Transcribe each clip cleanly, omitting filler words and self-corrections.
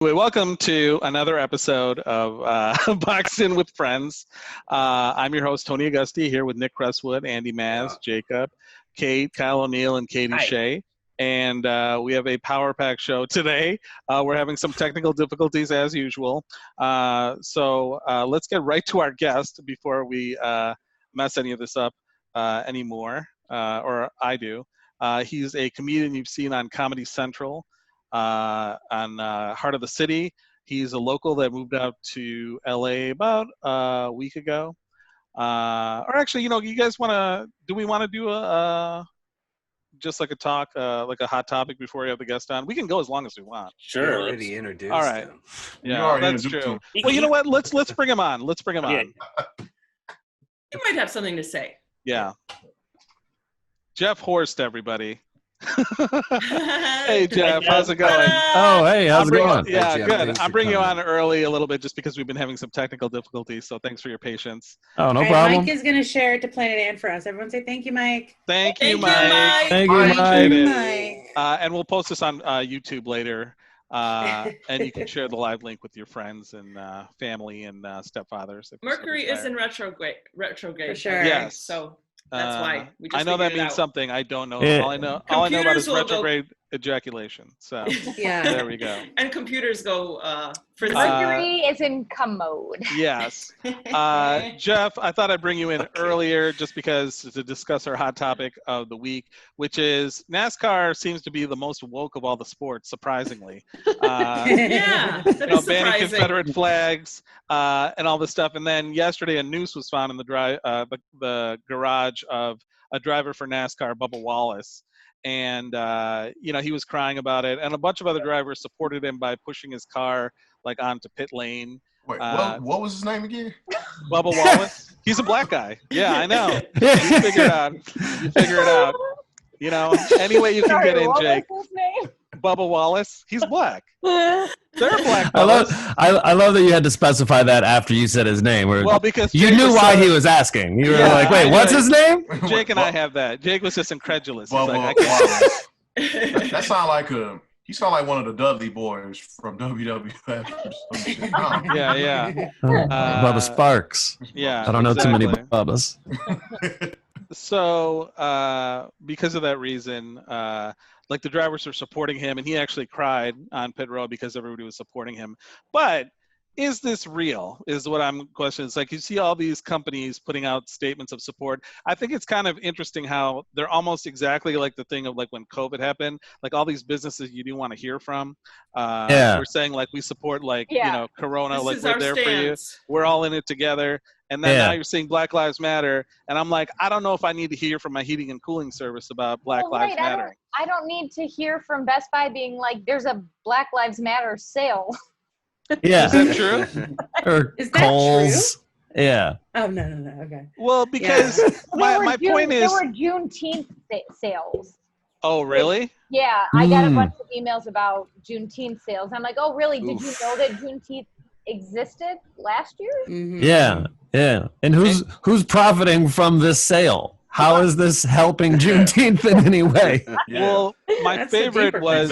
Welcome to another episode of Boxing with Friends. I'm your host, Tony Augusti, here with Nick Crestwood, Andy Maz, Jacob, Kate, Kyle O'Neill, and Katie Shea. And we have a power pack show today. We're having some technical difficulties as usual. So let's get right to our guest before we mess any of this up anymore, or I do. He's a comedian you've seen on Comedy Central. On Heart of the City. He's a local that moved out to LA about a week ago. Or actually, you guys do we want to do just like a talk, like a hot topic before we have the guest on? We can go as long as we want. Sure. You already introduced All right. him. Yeah, that's true. Well, you know what? Let's bring him on. Let's bring him on. You might have something to say. Yeah. Jeff Horste, everybody. Hey Jeff, how's it going? Oh, hey, how's it going? Yeah, good. I'm bringing you on early a little bit just because we've been having some technical difficulties, so thanks for your patience. Oh, no problem. Mike is going to share it to Planet Ann for us. Everyone say thank you, Mike. Thank you, Mike. Thank you, Mike. And we'll post this on YouTube later, and you can share the live link with your friends and family and stepfathers. Mercury is in retrograde. For sure. Yes. So that's why we just I know that means something. I don't know. Yeah. All I know about is retrograde ejaculation. So yeah, there we go. And computers go for the Mercury is in commode. Yes. Jeff, I thought I'd bring you in earlier just because to discuss our hot topic of the week, which is NASCAR seems to be the most woke of all the sports, surprisingly. Yeah, that is banning surprising. Confederate flags and all this stuff. And then yesterday a noose was found in the garage of a driver for NASCAR, Bubba Wallace. And he was crying about it, and a bunch of other drivers supported him by pushing his car like onto pit lane. Wait, what was his name again? Bubba Wallace. He's a black guy. Yeah, I know. You figure it out. Any way you can get in, Jake. What was his name? Bubba Wallace. He's black. They're black. I love that you had to specify that after you said his name. Well, because you knew why he was asking. You were like, "Wait, what's his name?" Jake and I have that. Jake was just incredulous. He's like, I can't. That sound like you sound like one of the Dudley boys from WWF. Yeah. Bubba Sparks. Yeah. I don't know too many Bubbas. So, because of that reason, like the drivers were supporting him, and he actually cried on pit road because everybody was supporting him. But is this real? Is what I'm questioning. It's like you see all these companies putting out statements of support. I think it's kind of interesting how they're almost exactly like the thing of like when COVID happened, like all these businesses you do want to hear from. We're saying like we support Corona, this like we're there stance. for you. We're all in it together. And then now you're seeing Black Lives Matter, and I'm like, I don't know if I need to hear from my heating and cooling service about Black Lives Matter. I don't need to hear from Best Buy being like, there's a Black Lives Matter sale. Yeah. Is that true? Or is that Kohl's. true? Yeah. Oh, no. Okay. Well, because my point is... There were Juneteenth sales. Oh, really? Yeah, I got a bunch of emails about Juneteenth sales. I'm like, oh, really? Did you know that Juneteenth existed last year? Mm-hmm. Yeah. And who's profiting from this sale? How is this helping Juneteenth in any way? Yeah. Well, my favorite was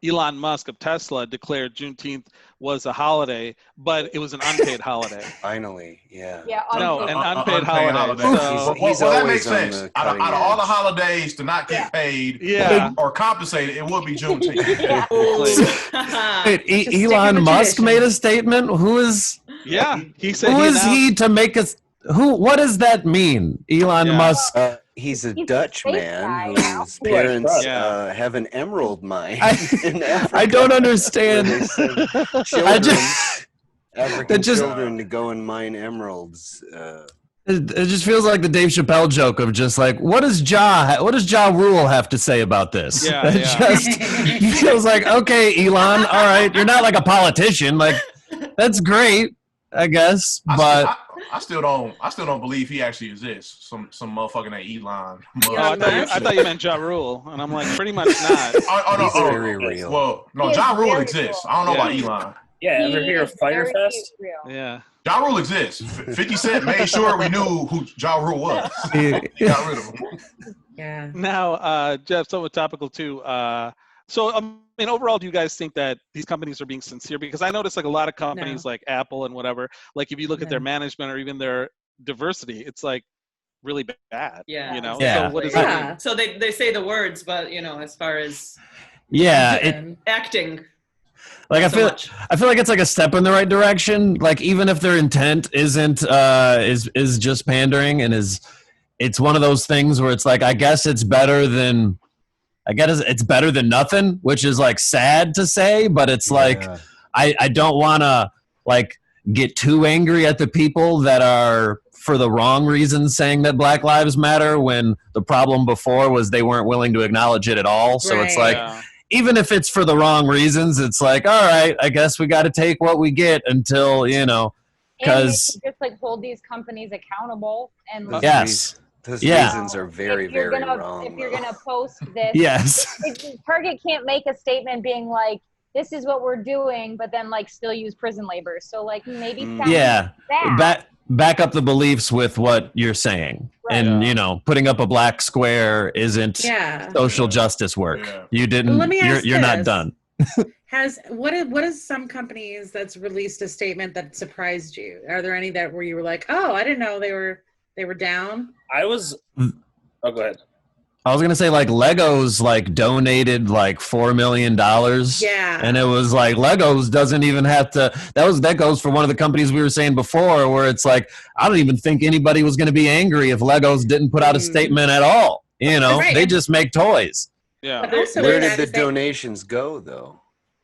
Elon Musk of Tesla declared Juneteenth was a holiday, but it was an unpaid holiday. Finally, yeah. An unpaid holiday. So, he's that makes sense. Out of all the holidays to not get paid or compensated, it would be Juneteenth. Wait, Elon Musk made a statement? Who is... Yeah, he said... Who is he to make us... What does that mean? Elon Musk... He's a Dutch man whose parents have an emerald mine in Africa. I don't understand. African children to go and mine emeralds. It just feels like the Dave Chappelle joke of just like, what does Ja Rule have to say about this? Yeah, it just feels like, okay, Elon, all right, you're not like a politician. Like, that's great, I guess, but... I still don't believe he actually exists. Some motherfucker named Elon. I thought you meant Ja Rule, and I'm like, pretty much not. No, He's very real. Well, no, Ja Rule exists. I don't know about Elon. Yeah, ever hear of Firefest? Yeah. Ja Rule exists. 50 Cent made sure we knew who Ja Rule was. He got rid of him. Yeah. Now, Jeff, somewhat topical too. So, overall, do you guys think that these companies are being sincere? Because I notice like a lot of companies like Apple and whatever, like if you look at their management or even their diversity, it's like really bad. Yeah. So what does that mean? So they say the words, but as far as acting. Like I feel like it's like a step in the right direction. Like even if their intent isn't is just pandering and it's one of those things where it's like I guess it's better than nothing, which is like sad to say, but it's like I don't want to like get too angry at the people that are for the wrong reasons saying that Black Lives Matter when the problem before was they weren't willing to acknowledge it at all. So it's like even if it's for the wrong reasons, it's like, all right, I guess we got to take what we get until, because just like hold these companies accountable and like, those reasons are very, very wrong. If you're going to post this, Target can't make a statement being like, this is what we're doing, but then like still use prison labor. So like maybe back up the beliefs with what you're saying. Right. And putting up a black square isn't social justice work. You didn't. Let me ask you're not done. What is some companies that's released a statement that surprised you? Are there any that where you were like, oh, I didn't know they were down? Oh, go ahead. I was gonna say like Legos like donated like $4 million. Yeah. And it was like Legos doesn't even have to. That goes for one of the companies we were saying before, where it's like I don't even think anybody was gonna be angry if Legos didn't put out a statement at all. They just make toys. Yeah. Where did the donations go though?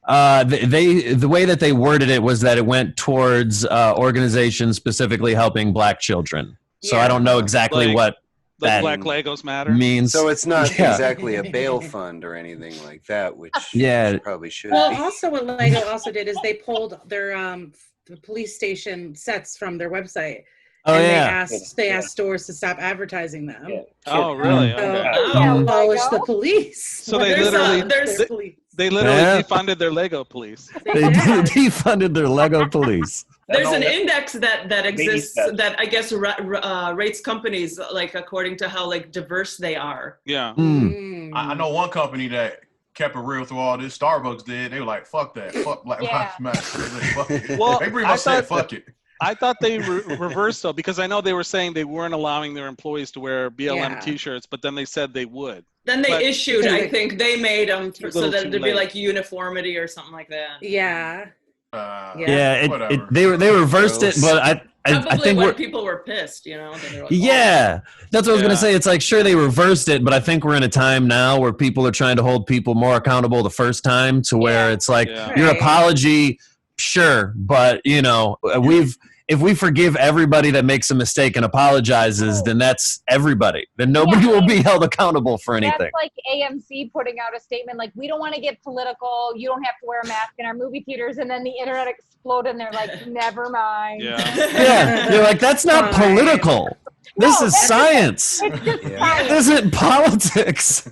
The way that they worded it was that it went towards organizations specifically helping Black children. So I don't know exactly what. That Black Legos Matter means. So it's not exactly a bail fund or anything like that, which probably should be. Also what Lego also did is they pulled their the police station sets from their website. And they asked stores to stop advertising them. Yeah. Oh, really? Abolish the police. So they literally defunded their Lego police. They defunded their Lego police. There's an index that exists that I guess rates companies like according to how like diverse they are. Yeah. I know one company that kept it real through all this. Starbucks did. They were like, "Fuck that. Fuck Black Lives Matter." Well, they pretty much said, "Fuck it." I thought they reversed though, because I know they were saying they weren't allowing their employees to wear BLM T-shirts, but then they said they would. Then they issued. I think they made them so that there'd be like uniformity or something like that. Yeah. They reversed it, but I think people were pissed, They were like, that's what I was gonna say. It's like sure they reversed it, but I think we're in a time now where people are trying to hold people more accountable the first time to where it's like your apology, sure, but if we forgive everybody that makes a mistake and apologizes, then that's everybody. Then nobody will be held accountable for anything. That's like AMC putting out a statement like, we don't want to get political. You don't have to wear a mask in our movie theaters. And then the internet exploded and they're like, never mind. Yeah. You're like, that's not political. This is science. It's just science. This isn't politics.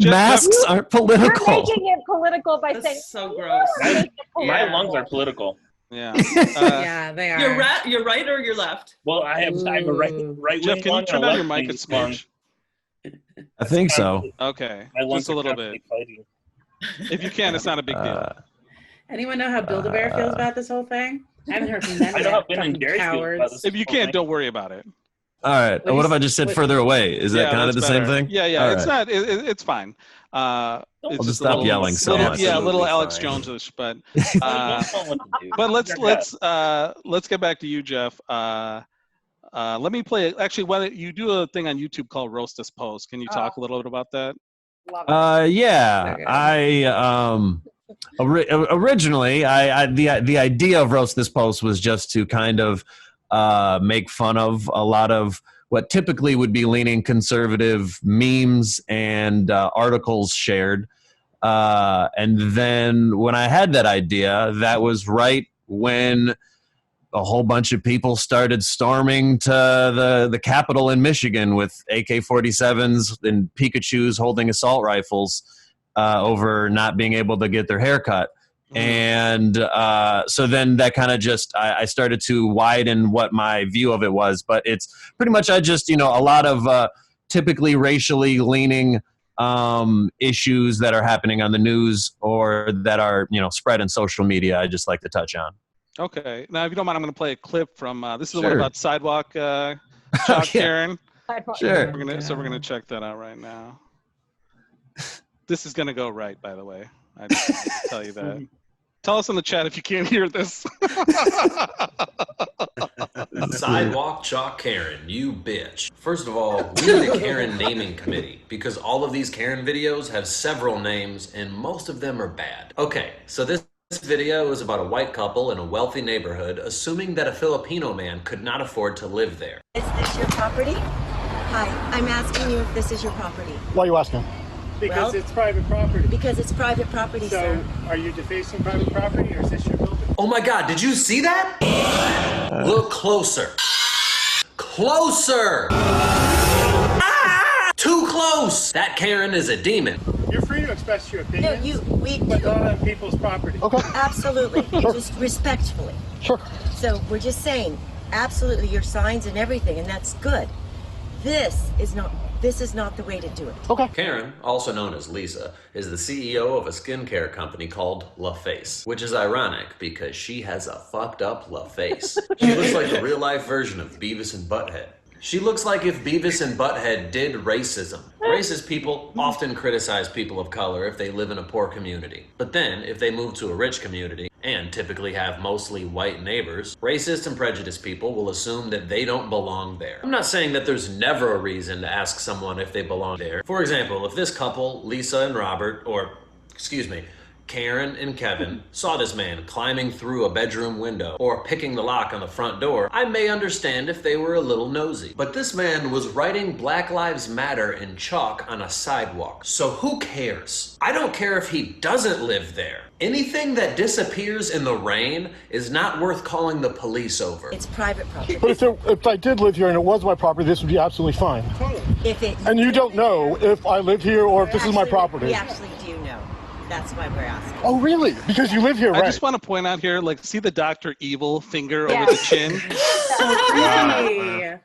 Masks aren't political. You're making it political by saying, so gross. My lungs are political. Yeah. They are. You're right or you're left? Well, I have a right Jeff, can you turn down your mic a smidge? I think so. Okay. Just a little bit. If you can, it's not a big deal. Anyone know how Build-A-Bear feels about this whole thing? I haven't heard from them. I know how Ben and Gary feel about this. If you can't, don't worry about it. All right. What if I just sit further away? Is that kind of the same thing? Yeah. It's not. It's fine. I'll just stop yelling so much. Yeah, a little Alex Jones-ish, but let's get back to you, Jeff. Let me play. Actually, why don't you do a thing on YouTube called Roast This Post? Can you talk a little bit about that? Yeah. Originally, the idea of Roast This Post was just to kind of make fun of a lot of what typically would be leaning conservative memes and articles shared. And then when I had that idea, that was right when a whole bunch of people started storming to the Capitol in Michigan with AK-47s and Pikachus holding assault rifles over not being able to get their hair cut. And so then that kind of just I started to widen what my view of it was, but it's pretty much I just a lot of typically racially leaning issues that are happening on the news or that are, spread in social media, I just like to touch on. Okay. Now, if you don't mind, I'm going to play a clip from, this is the one about sidewalk chalk Karen. Sure. We're going to check that out right now. This is going to go right, by the way. I just want to tell you that. Tell us in the chat if you can't hear this. Sidewalk chalk Karen, you bitch. First of all, we need a Karen naming committee because all of these Karen videos have several names and most of them are bad. Okay, so this video is about a white couple in a wealthy neighborhood assuming that a Filipino man could not afford to live there. Is this your property? Hi, I'm asking you if this is your property. Why are you asking? Because it's private property. Because it's private property, sir. So, are you defacing private property or is this your building? Oh my God, did you see that? Look closer. Closer! Ah! Too close! That Karen is a demon. You're free to express your opinion. No, but not on people's property. Okay. Absolutely. Sure. Just respectfully. Sure. So we're just saying, absolutely, your signs and everything, and that's good. This is not the way to do it. Okay. Karen, also known as Lisa, is the CEO of a skincare company called La Face, which is ironic because she has a fucked up La Face. She looks like the real life version of Beavis and Butthead. She looks like if Beavis and Butthead did racism. Racist people often criticize people of color if they live in a poor community. But then, if they move to a rich community, and typically have mostly white neighbors, racist and prejudiced people will assume that they don't belong there. I'm not saying that there's never a reason to ask someone if they belong there. For example, if this couple, Lisa and Robert, or, excuse me, Karen and Kevin, saw this man climbing through a bedroom window or picking the lock on the front door, I may understand if they were a little nosy. But this man was writing Black Lives Matter in chalk on a sidewalk. So who cares? I don't care if he doesn't live there. Anything that disappears in the rain is not worth calling the police over. It's private property. But if I did live here and it was my property, this would be absolutely fine. And you don't know if I live here or if this is my property. We actually do know. That's why we're asking. Oh, really? Because you live here, right? I just want to point out here, see the Dr. Evil finger over the chin? So creepy.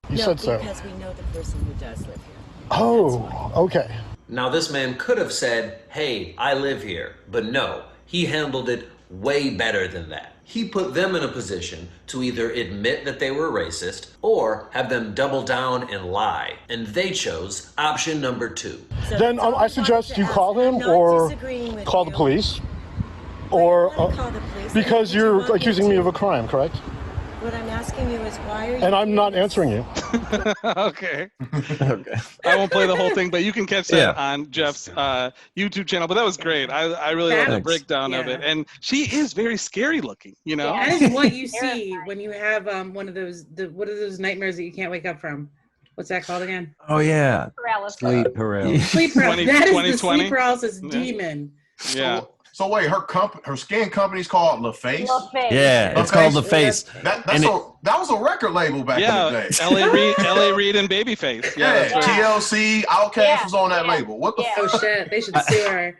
You said so. Because we know the person who does live here. Oh, okay. Now this man could have said, hey, I live here, but no, he handled it way better than that. He put them in a position to either admit that they were racist or have them double down and lie. And they chose option number 2. So then I suggest you call him or call the police. Or because you're accusing me of a crime, correct? What I'm asking you is why are you... And I'm not answering you. Okay. I won't play the whole thing, but you can catch that on Jeff's YouTube channel. But that was great. I really like the breakdown of it. And she is very scary looking, That is what you see when you have one of those, what are those nightmares that you can't wake up from? What's that called again? Oh, yeah. Paralysis. Sleep paralysis. Sleep paralysis. That is the sleep paralysis demon. Yeah. So wait, her skin company's called La Face? La Face. Yeah, it's called La Face. That was a record label back in the day. L.A. Reid and Babyface. Yeah, TLC, Outkast was on that label. What the fuck? Oh shit, they should sue her.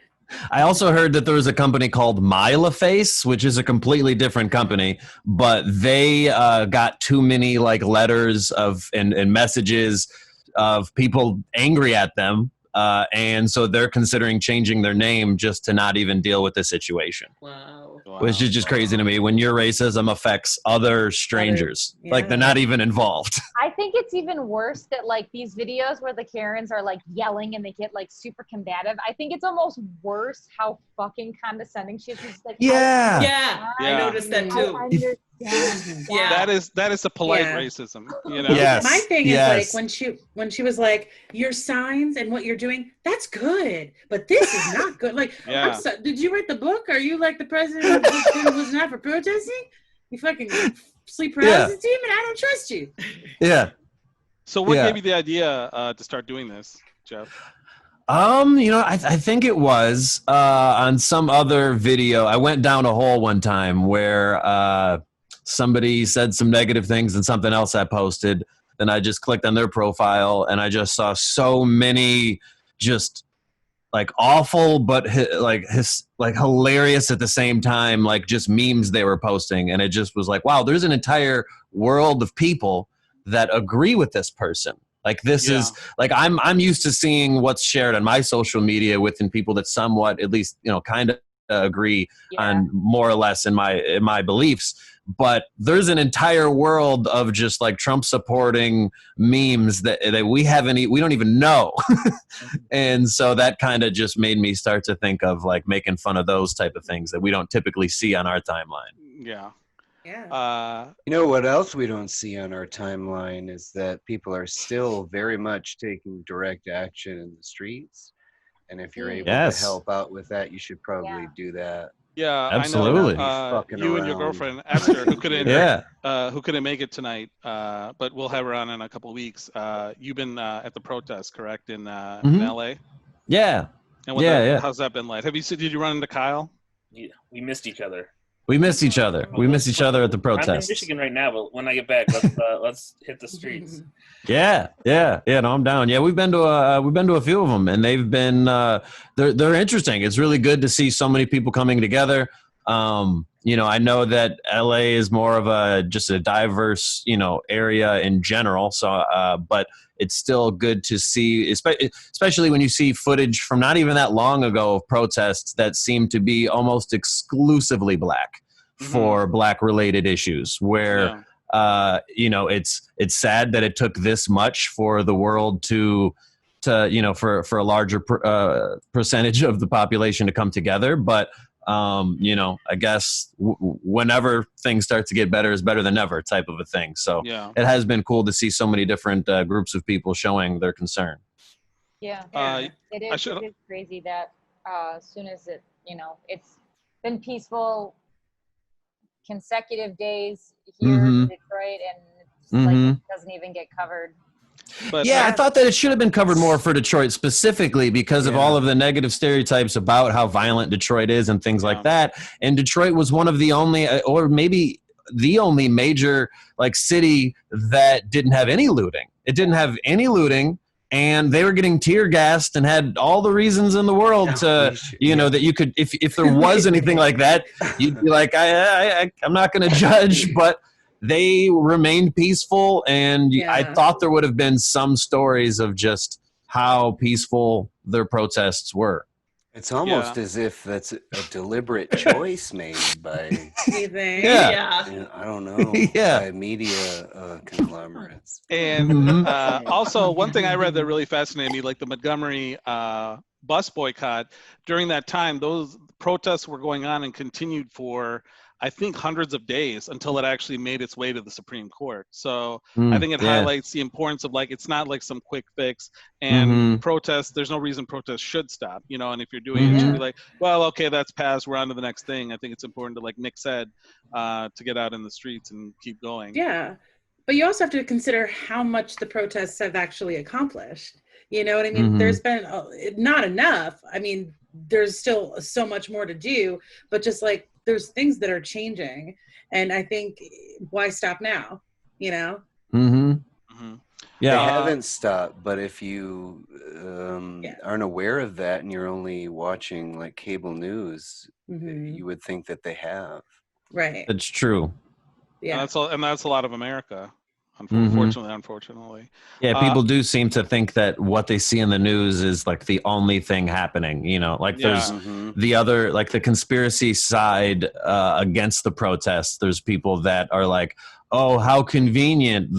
I also heard that there was a company called MyLaFace, which is a completely different company, but they got too many letters and messages of people angry at them. And so they're considering changing their name just to not even deal with the situation. Wow. Which is just crazy to me. When your racism affects other strangers, they're not even involved. I think it's even worse that these videos where the Karens are yelling and they get super combative. I think it's almost worse how fucking condescending she is. She's I noticed that too. That is a polite racism, Yes. My thing is when she was like, your signs and what you're doing, that's good, but this is not good. Did you read the book? Are you the president who was not for protesting? You fucking sleep paralysis demon. I don't trust you. Yeah. So what gave you the idea to start doing this, Jeff? I think it was on some other video. I went down a hole one time where somebody said some negative things and something else I posted. Then I just clicked on their profile and I just saw so many just awful but hilarious at the same time, just memes they were posting. And it just was wow, there's an entire world of people that agree with this person. Like this is like I'm used to seeing what's shared on my social media within people that somewhat, at least, you know, kind of agree on more or less in my beliefs. But there's an entire world of just like Trump supporting memes that we don't even know. And so that kind of just made me start to think of like making fun of those type of things that we don't typically see on our timeline. Yeah. Yeah. You know what else we don't see on our timeline is that people are still very much taking direct action in the streets. And if you're able to help out with that, you should probably do that. Yeah, absolutely. I know. You and your girlfriend Esther, who couldn't make it tonight, but we'll have her on in a couple of weeks. You've been at the protest, correct, in LA? Yeah. And how's that been like? Did you run into Kyle? Yeah, we missed each other. We missed each other. We missed each other at the protest. I'm in Michigan right now, but when I get back, let's hit the streets. Yeah. No, I'm down. Yeah, we've been to a few of them, and they've been they're interesting. It's really good to see so many people coming together. You know, I know that LA is more of just a diverse, you know, area in general. So, but it's still good to see, especially when you see footage from not even that long ago of protests that seem to be almost exclusively black for black related issues where, you know, it's sad that it took this much for the world to, you know, for a larger percentage of the population to come together. But, you know, I guess whenever things start to get better is better than never type of a thing. So it has been cool to see so many different groups of people showing their concern. Yeah, it is crazy that as soon as it's been peaceful consecutive days here in Detroit, and it's like it doesn't even get covered. But I thought that it should have been covered more for Detroit specifically because of all of the negative stereotypes about how violent Detroit is and things like that. And Detroit was one of the only, or maybe the only major like city that didn't have any looting. It didn't have any looting, and they were getting tear gassed and had all the reasons in the world to, you know, that you could, if there was anything like that, you'd be like, I'm not going to judge, but they remained peaceful, and I thought there would have been some stories of just how peaceful their protests were. It's almost as if that's a deliberate choice made by, I don't know, by media conglomerates. And also, one thing I read that really fascinated me, like the Montgomery bus boycott, during that time, those protests were going on and continued for, I think, hundreds of days until it actually made its way to the Supreme Court. So I think it highlights the importance of, like, it's not like some quick fix, and protests, there's no reason protests should stop, you know, and if you're doing it, you should be like, well, okay, that's passed, we're on to the next thing. I think it's important to, like Nick said, to get out in the streets and keep going. Yeah, but you also have to consider how much the protests have actually accomplished. You know what I mean? There's been not enough. I mean, there's still so much more to do, but just like, there's things that are changing, and I think why stop now? You know? They haven't stopped, but if you aren't aware of that and you're only watching like cable news, you would think that they have. Right. It's true. Yeah. And that's a lot of America. Unfortunately. Yeah, people do seem to think that what they see in the news is like the only thing happening, you know, like there's the other, like the conspiracy side against the protests. There's people that are like, oh, how convenient.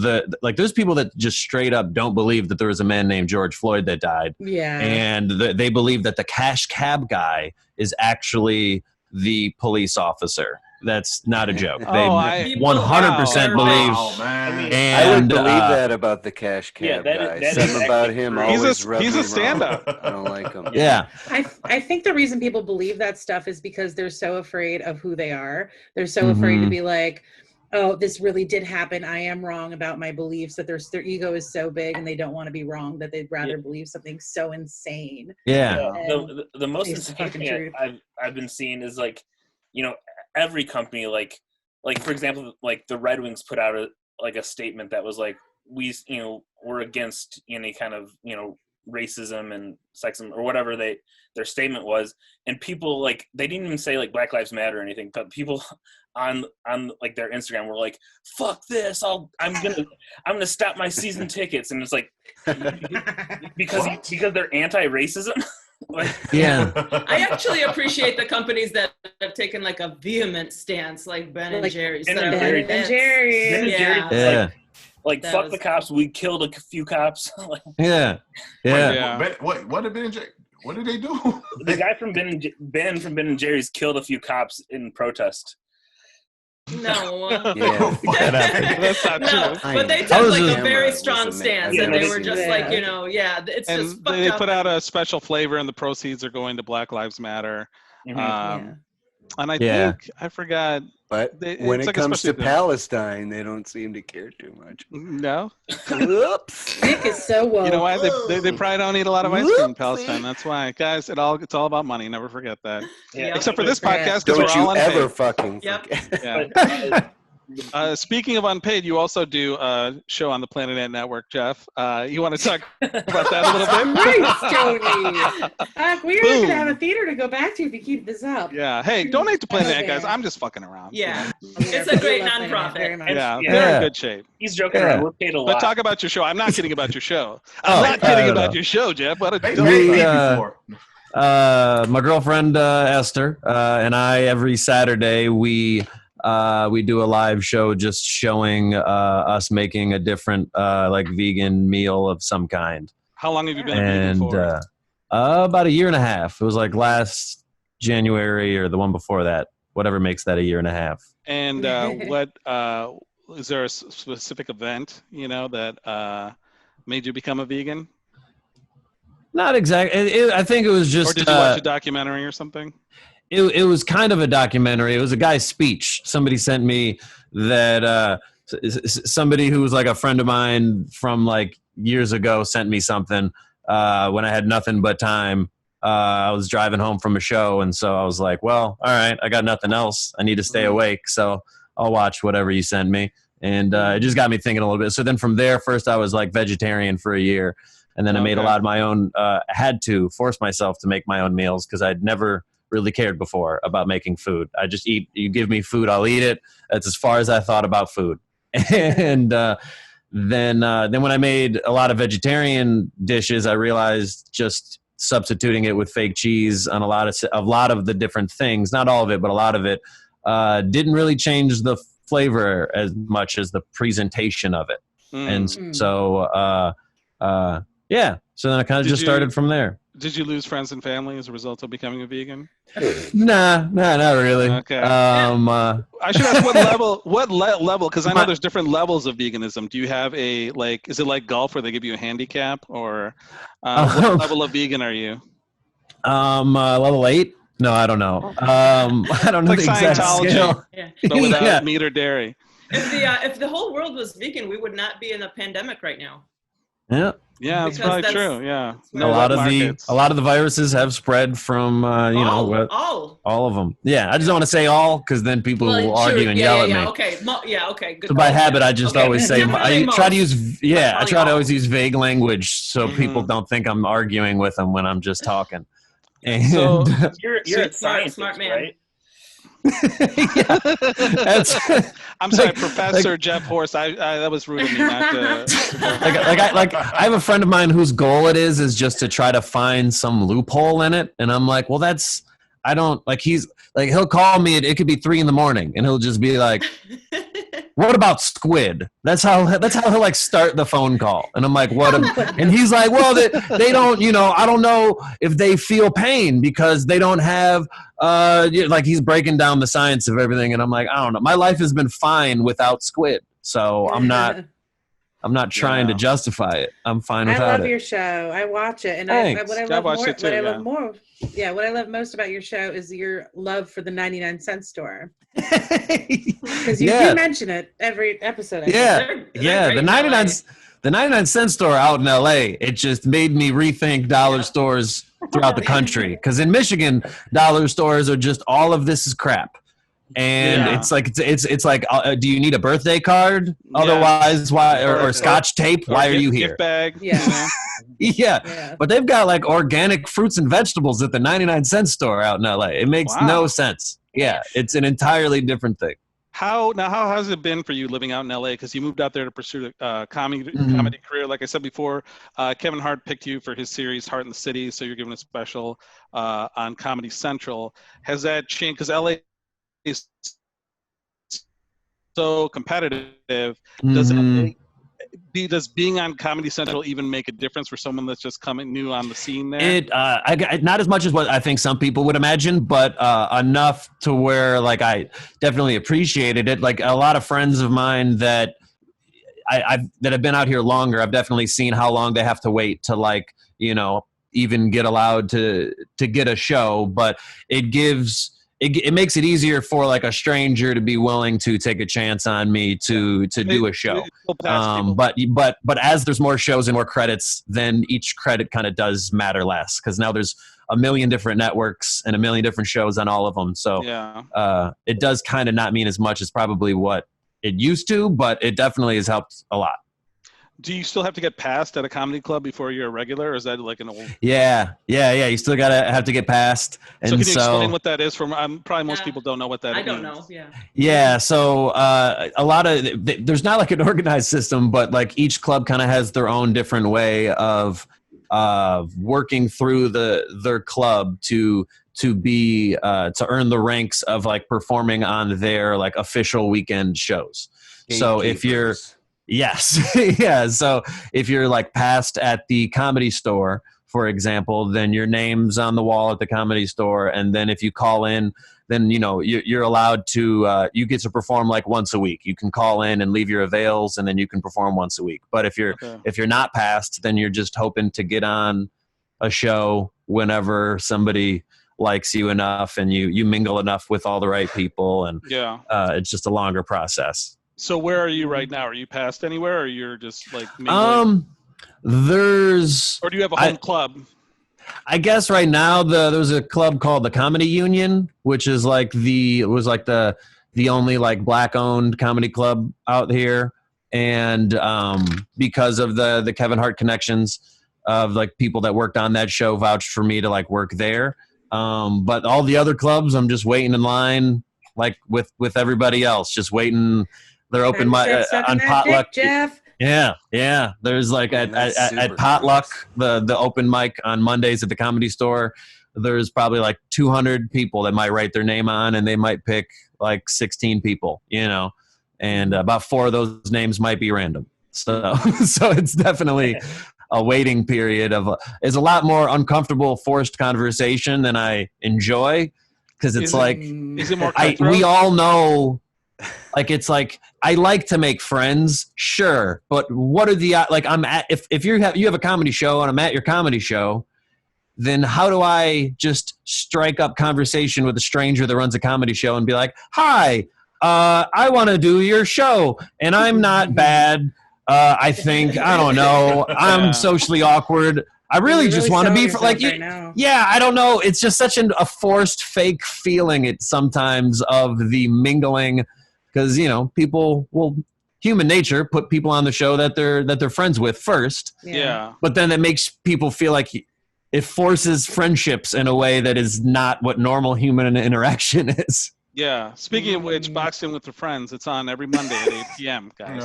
Like there's people that just straight up don't believe that there was a man named George Floyd that died. Yeah. And they believe that the cash cab guy is actually the police officer. That's not a joke. They 100% believe. Oh, man. I would believe that about the cash cab guy. Something about him always rubbed me He's a stand-up. I don't like him. Yeah. I think the reason people believe that stuff is because they're so afraid of who they are. They're so afraid to be like, oh, this really did happen. I am wrong about my beliefs. That their ego is so big and they don't want to be wrong, that they'd rather believe something so insane. Yeah. The most insane thing I've been seeing is like, you know, every company, like for example, like the Red Wings put out a statement that was like, we're against any kind of, racism and sexism or whatever their statement was, and people like they didn't even say like Black Lives Matter or anything, but people on like their Instagram were like, "Fuck this! I'm gonna stop my season tickets," and it's like because they're anti-racism. Like, yeah, I actually appreciate the companies that have taken like a vehement stance, like Ben and Jerry's. Ben and Jerry's. Yeah. Like fuck the cops. We killed a few cops. Yeah. What did Ben and Jerry? What did they do? The guy from Ben from Ben and Jerry's killed a few cops in protest. No. That's not true. But they took like a very strong stance, and they were just like, it's and just fucked they up. put out a special flavor, and the proceeds are going to Black Lives Matter. And I think I forgot. But when it comes to Palestine, they don't seem to care too much. No. Whoops. Nick is so woke. You know why? They probably don't eat a lot of ice cream in Palestine. That's why, guys. It's all about money. Never forget that. Yeah. Except for this podcast, because don't we're all you unpaid. ever fucking forget. Yeah. Speaking of unpaid, you also do a show on the Planet Ant Network, Jeff. You want to talk about that a little bit? Right, Tony. We are going to have a theater to go back to if you keep this up. Yeah. Hey, donate to Planet Ant, guys. I'm just fucking around. Yeah. It's a great nonprofit. Yeah, they're in good shape. He's joking around. We're paid a lot. But talk about your show. I'm not kidding about your show. I'm not kidding about your show, Jeff. What a my girlfriend Esther and I, every Saturday we do a live show just showing us making a different like vegan meal of some kind. How long have you been a vegan for? About a year and a half. It was like last January or the one before that, whatever makes that a year and a half. And what is there a specific event that made you become a vegan? Not exactly. I think it was just. Or did you watch a documentary or something? It was kind of a documentary. It was a guy's speech. Somebody sent me that somebody who was like a friend of mine from like years ago sent me something when I had nothing but time. I was driving home from a show, and so I was like, well, all right, I got nothing else. I need to stay awake, so I'll watch whatever you send me. And it just got me thinking a little bit. So then from there, first I was like vegetarian for a year, and then I made a lot of my own, had to force myself to make my own meals because I'd never really cared before about making food. I just eat. You give me food, I'll eat it. That's as far as I thought about food. And then when I made a lot of vegetarian dishes, I realized just substituting it with fake cheese on a lot of the different things, not all of it, but a lot of it, didn't really change the flavor as much as the presentation of it. And so so then I kind of just started from there. Did you lose friends and family as a result of becoming a vegan? Nah, not really. Okay. I should ask what level, because I know there's different levels of veganism. Do you have is it like golf where they give you a handicap, or what level of vegan are you? Level 8? No, I don't know. I don't know like the exact scale. But without meat or dairy. If the whole world was vegan, we would not be in a pandemic right now. Yeah, that's probably true. Yeah, a lot of the viruses have spread from all of them. Yeah, I just don't want to say all because then people will argue and yell at me. Okay, okay. Good. So by habit, I just always say I try to use I try to always use vague language so people don't think I'm arguing with them when I'm just talking. And so you're a smart man, right? I'm sorry, Professor Jeff Horste. That was rude of me not to. I have a friend of mine whose goal it is just to try to find some loophole in it, and I'm like, well, I don't like. He's like, he'll call me. It could be 3 a.m, and he'll just be like, "What about squid?" That's how he'll like start the phone call, and I'm like, "What?" And he's like, "Well, they don't. I don't know if they feel pain because they don't have." Like he's breaking down the science of everything, and I'm like, I don't know. My life has been fine without squid, so I'm not trying to justify it. I'm fine without it. I love your show. I watch it, and what I love most about your show is your love for the 99-cent store. Because you do mention it every episode. The 99-cent store out in LA. It just made me rethink dollar stores throughout the country. Because in Michigan, dollar stores are just all of this is crap. And it's like it's like, do you need a birthday card? Otherwise, why or Scotch tape? Why are you here? Gift bag. Yeah. Yeah, but they've got like organic fruits and vegetables at the 99-cent store out in LA. It makes no sense. Yeah, it's an entirely different thing. How has it been for you living out in LA? Because you moved out there to pursue a comedy career. Like I said before, Kevin Hart picked you for his series Heart in the City, so you're giving a special on Comedy Central. Has that changed? Because LA is so competitive. Does being on Comedy Central even make a difference for someone that's just coming new on the scene there? Not as much as what I think some people would imagine, but enough to where like I definitely appreciated it. Like a lot of friends of mine that that have been out here longer, I've definitely seen how long they have to wait to like, you know, even get allowed to get a show, but it makes it easier for like a stranger to be willing to take a chance on me to do a show. But as there's more shows and more credits, then each credit kind of does matter less because now there's a million different networks and a million different shows on all of them. So it does kind of not mean as much as probably what it used to, but it definitely has helped a lot. Do you still have to get passed at a comedy club before you're a regular, or is that like an old? Yeah. You still have to get passed. And so can you explain what that is? Probably most people don't know what that is. I don't know. Yeah. Yeah. So a lot of there's not like an organized system, but like each club kind of has their own different way of working through their club to earn the ranks of like performing on their like official weekend shows. So if you're Yes. Yeah. So if you're like passed at the Comedy Store, for example, then your name's on the wall at the Comedy Store. And then if you call in, then, you know, you're allowed to, you get to perform like once a week. You can call in and leave your avails and then you can perform once a week. But if you're not passed, then you're just hoping to get on a show whenever somebody likes you enough and you mingle enough with all the right people. And it's just a longer process. So where are you right now? Are you passed anywhere, or you're just like mingling? Or do you have a home club? I guess right now there's a club called the Comedy Union, which is like the only like black-owned comedy club out here, and because of the Kevin Hart connections of like people that worked on that show vouched for me to like work there. But all the other clubs, I'm just waiting in line, like with everybody else, just waiting. They're open on Potluck. Dick, Jeff. Yeah. There's like at Potluck, the open mic on Mondays at the Comedy Store. There's probably like 200 people that might write their name on, and they might pick like 16 people, you know, and about 4 of those names might be random. So it's definitely a waiting period is a lot more uncomfortable, forced conversation than I enjoy because it's is it more cutthroat? We all know. Like it's like I like to make friends, sure, but what are the like? If you have a comedy show and I'm at your comedy show, then how do I just strike up conversation with a stranger that runs a comedy show and be like, "Hi, I want to do your show, and I'm not bad. I think I don't know. I'm socially awkward. I really just want to be like you." Right, yeah, I don't know. It's just such a forced, fake feeling sometimes of the mingling. Because, you know, people will human nature put people on the show that they're friends with first. Yeah. But then it makes people feel like it forces friendships in a way that is not what normal human interaction is. Yeah. Speaking of which, Boxing with the Friends, it's on every Monday at 8 p.m., guys.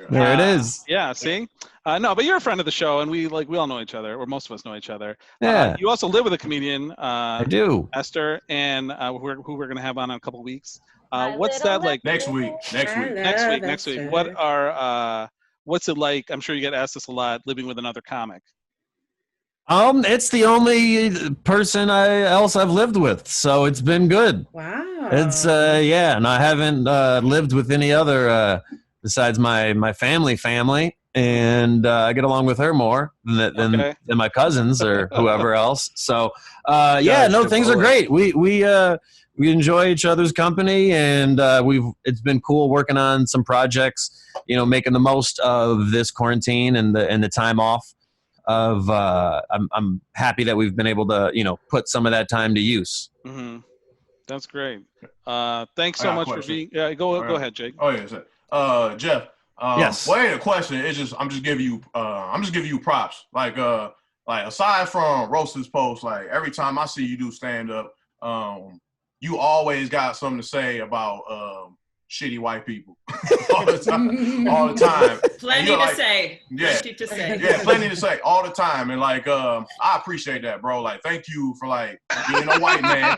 There it is. Yeah, see? No, but you're a friend of the show, and we all know each other, or most of us know each other. Yeah. You also live with a comedian. I do. Esther, and who we're going to have on in a couple weeks. What's that like? Next week. Next week. What's it like? I'm sure you get asked this a lot, living with another comic. It's the only person else I've lived with, so it's been good. Wow. It's and I haven't lived with any other besides my family, and I get along with her more than my cousins or whoever else. So things are great. We enjoy each other's company, and it's been cool working on some projects, you know, making the most of this quarantine and the time off. I'm happy that we've been able to, you know, put some of that time to use. Mm-hmm. That's great. Thanks so much for being. Yeah, go ahead, Jake. Oh yeah, Jeff. Yes. Well, ain't a question. It's just I'm just giving you props. Like aside from Roast's post, like every time I see you do stand up, you always got something to say about shitty white people all the time. Plenty to say. Yeah, plenty to say. Yeah, plenty to say all the time. And like, I appreciate that, bro. Like, thank you for like being a white man.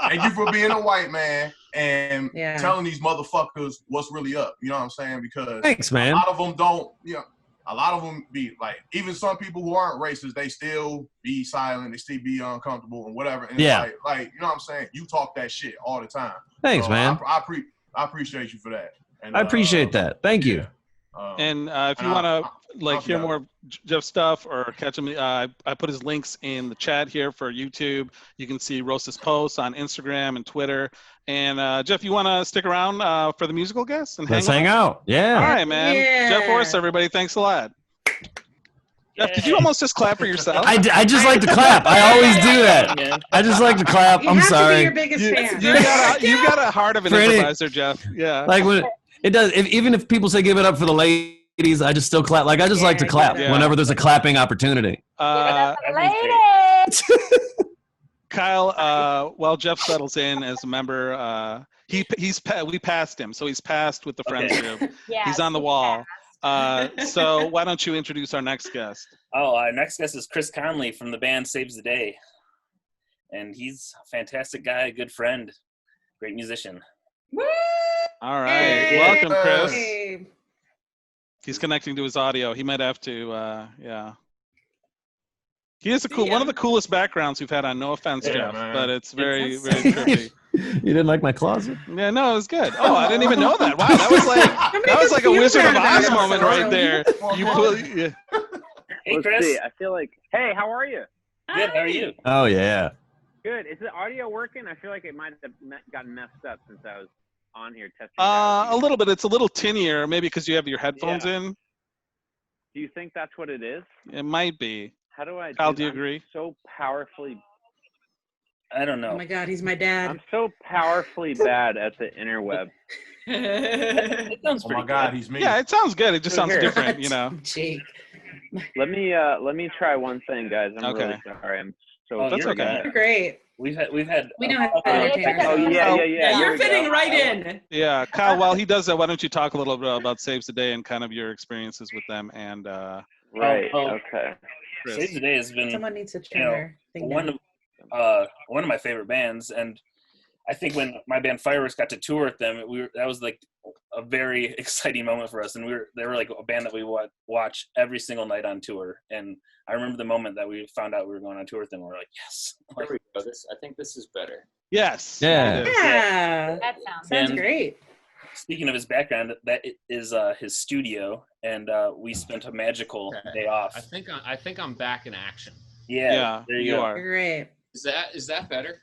Thank you for being a white man and telling these motherfuckers what's really up. You know what I'm saying? Because thanks, man. A lot of them don't. A lot of them be like, even some people who aren't racist, they still be silent. They still be uncomfortable and whatever. And yeah, it's like you know what I'm saying? You talk that shit all the time. Thanks, man. I appreciate you for that. And, I appreciate that. Thank you. And if you want to hear more of Jeff's stuff or catch him, I put his links in the chat here for YouTube. You can see Roast's posts on Instagram and Twitter. And Jeff, you want to stick around for the musical guest and hang out? Yeah. All right, man. Yeah. Jeff Horste, everybody. Thanks a lot. Jeff, did you almost just clap for yourself? I just like to clap. I always do that. I just like to clap. I'm sorry. You have to be your biggest fan. You got a heart of an improviser, Jeff. Yeah. Like when it does. Even if people say give it up for the ladies, I just still clap. Like I just like to clap whenever there's a clapping opportunity. Ladies. Kyle, while Jeff settles in as a member, we passed him, so he's passed with the friends group. He's on the wall. So why don't you introduce our next guest? Our next guest is Chris Conley from the band Saves the Day. And he's a fantastic guy, a good friend, great musician. Woo! All right. Welcome, Chris. He's connecting to his audio. He might have to, He has one of the coolest backgrounds we've had on. No offense, Jeff, but it's very, very trippy. You didn't like my closet? Yeah, no, it was good. Oh, I didn't even know that. Wow, that was like a Wizard of Oz moment right there. Hey, Chris. I feel like. Hey, how are you? Good. How are you? Oh yeah. Good. Is the audio working? I feel like it might have gotten messed up since I was on here testing. A little bit. It's a little tinnier, maybe because you have your headphones in. Do you think that's what it is? It might be. How do I? Kyle, do you agree? So powerfully. I don't know. Oh my God, he's my dad. I'm so powerfully bad at the interweb. It sounds pretty God, he's me. Yeah, it sounds good. It just sounds different, you know. Jake. Let me try one thing, guys. I'm really sorry. I'm so. That's okay. You're great. We know how to entertain. Oh yeah. You're fitting right in. Yeah, Kyle. While he does that, why don't you talk a little bit about Saves the Day and kind of your experiences with them and. Right. Okay. Saves the Day has been. Someone needs to turn one of my favorite bands, and I think when my band Fireworks got to tour with them, that was like a very exciting moment for us, and they were like a band that we watch every single night on tour. And I remember the moment that we found out we were going on tour with them. We were like, yes. There we go. I think this is better. Yes. Yeah. That sounds great. Speaking of his background, that is his studio, and we spent a magical day off. I think I'm back in action. Yeah. There you are. Great. Is that better?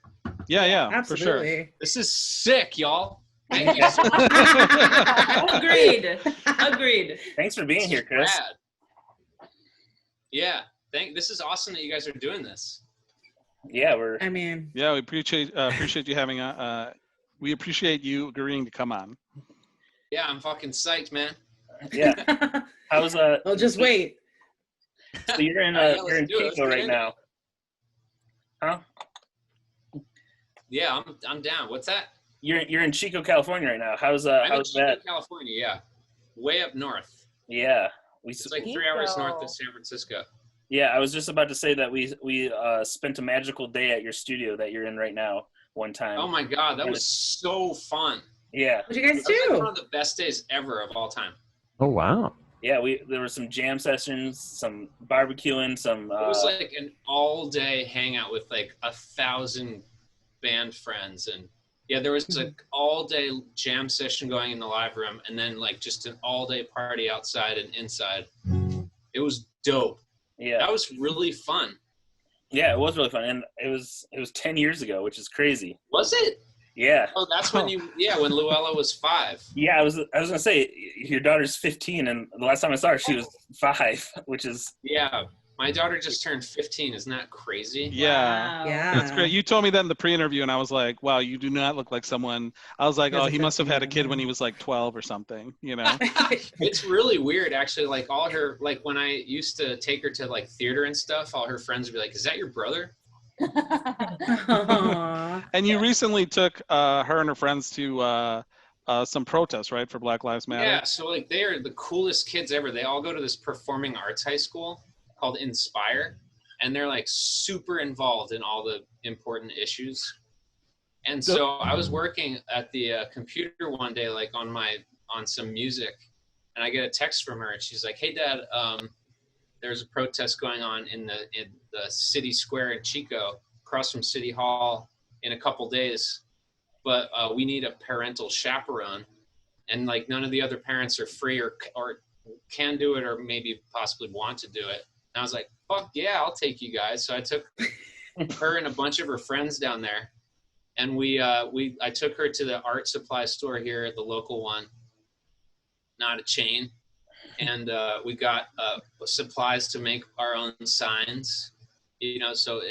Yeah, absolutely. For sure. This is sick, y'all. Thank you so much. Agreed. Thanks for being here, Chris. Rad. Yeah. This is awesome that you guys are doing this. Yeah, we appreciate you having we appreciate you agreeing to come on. Yeah, I'm fucking psyched, man. Yeah. How's Well, just wait. So you're in Chico right now. Huh? Yeah, I'm down. What's that? You're in Chico, California right now. How's I'm in that? Chico, California, yeah. Way up north. Yeah. It's like 3 hours north of San Francisco. Yeah, I was just about to say that we spent a magical day at your studio that you're in right now one time. Oh my God, that was so fun. Yeah. What'd you guys do? Like one of the best days ever of all time. Oh wow. Yeah, there were some jam sessions, some barbecuing, some. It was like an all-day hangout with like 1,000 band friends, and there was an all-day jam session going in the live room, and then like just an all-day party outside and inside. It was dope. Yeah, that was really fun. Yeah, it was really fun, and it was 10 years ago, which is crazy. Was it? Yeah. Oh, that's when when Luella was 5. Yeah, I was gonna say your daughter's 15, and the last time I saw her, she was 5, which is. Yeah, My daughter just turned 15. Isn't that crazy? Yeah. Wow. Yeah. That's great. You told me that in the pre-interview, and I was like, wow, you do not look like someone. I was like, oh, he must have had a kid when he was like 12 or something, you know? It's really weird, actually. Like all her, like when I used to take her to like theater and stuff, all her friends would be like, is that your brother? And you recently took her and her friends to some protests, right, for Black Lives Matter? Yeah, so like they are the coolest kids ever. They all go to this performing arts high school called Inspire, and they're like super involved in all the important issues. And so I was working at the computer one day, like on some music, and I get a text from her, and she's like, "Hey, Dad, there's a protest going on in the city square in Chico, across from City Hall, in a couple days. But we need a parental chaperone, and like none of the other parents are free or can do it, or maybe possibly want to do it." And I was like, "Fuck yeah, I'll take you guys." So I took her and a bunch of her friends down there, and I took her to the art supply store here at the local one, not a chain, and we got supplies to make our own signs, you know. So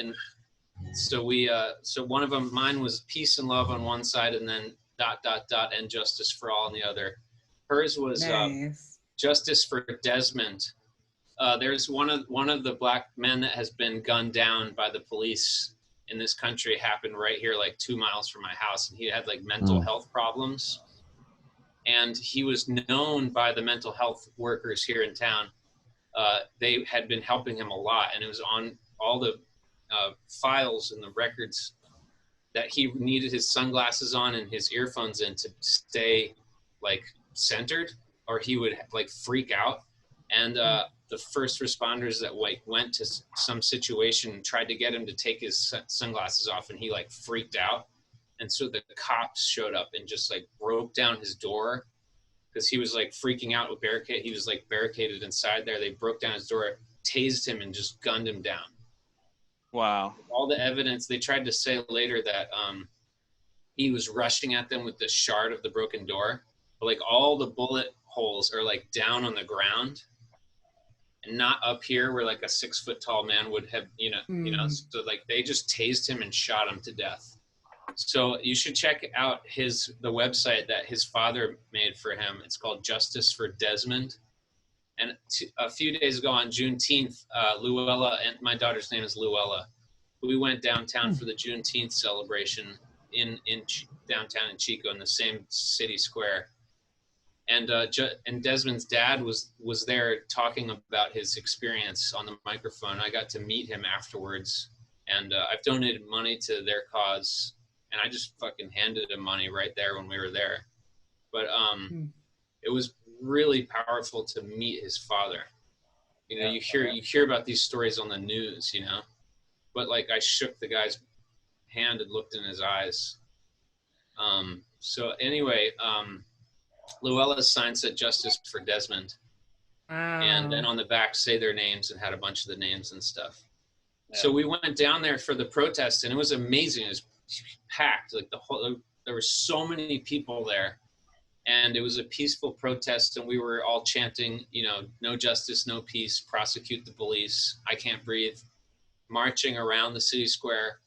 one of them, mine was peace and love on one side, and then ... and justice for all on the other. Hers was Nice. Justice for Desmond. There's one of the black men that has been gunned down by the police in this country, happened right here, like 2 miles from my house, and he had like mental health problems, and he was known by the mental health workers here in town. They had been helping him a lot, and it was on all the files and the records that he needed his sunglasses on and his earphones in to stay like centered, or he would like freak out. And the first responders that went to some situation tried to get him to take his sunglasses off, and he like freaked out. And so the cops showed up and just like broke down his door because he was like freaking out with barricade. He was like barricaded inside there. They broke down his door, tased him, and just gunned him down. Wow. All the evidence, they tried to say later that he was rushing at them with the shard of the broken door, but like all the bullet holes are like down on the ground and not up here where like a 6 foot tall man would have, you know, so like they just tased him and shot him to death. So you should check out the website that his father made for him. It's called Justice for Desmond. And a few days ago on Juneteenth, Luella, and my daughter's name is Luella, we went downtown for the Juneteenth celebration in downtown in Chico in the same city square. And Desmond's dad was there talking about his experience on the microphone. I got to meet him afterwards, and I've donated money to their cause, and I just fucking handed him money right there when we were there. But it was really powerful to meet his father. You know, you hear about these stories on the news, you know, but like I shook the guy's hand and looked in his eyes. So anyway, Luella's sign said Justice for Desmond. Wow. And then on the back say their names, and had a bunch of the names and stuff. Yeah. So we went down there for the protest, and it was amazing. It was packed. Like there were so many people there. And it was a peaceful protest, and we were all chanting, you know, no justice, no peace, prosecute the police, I can't breathe, marching around the city square.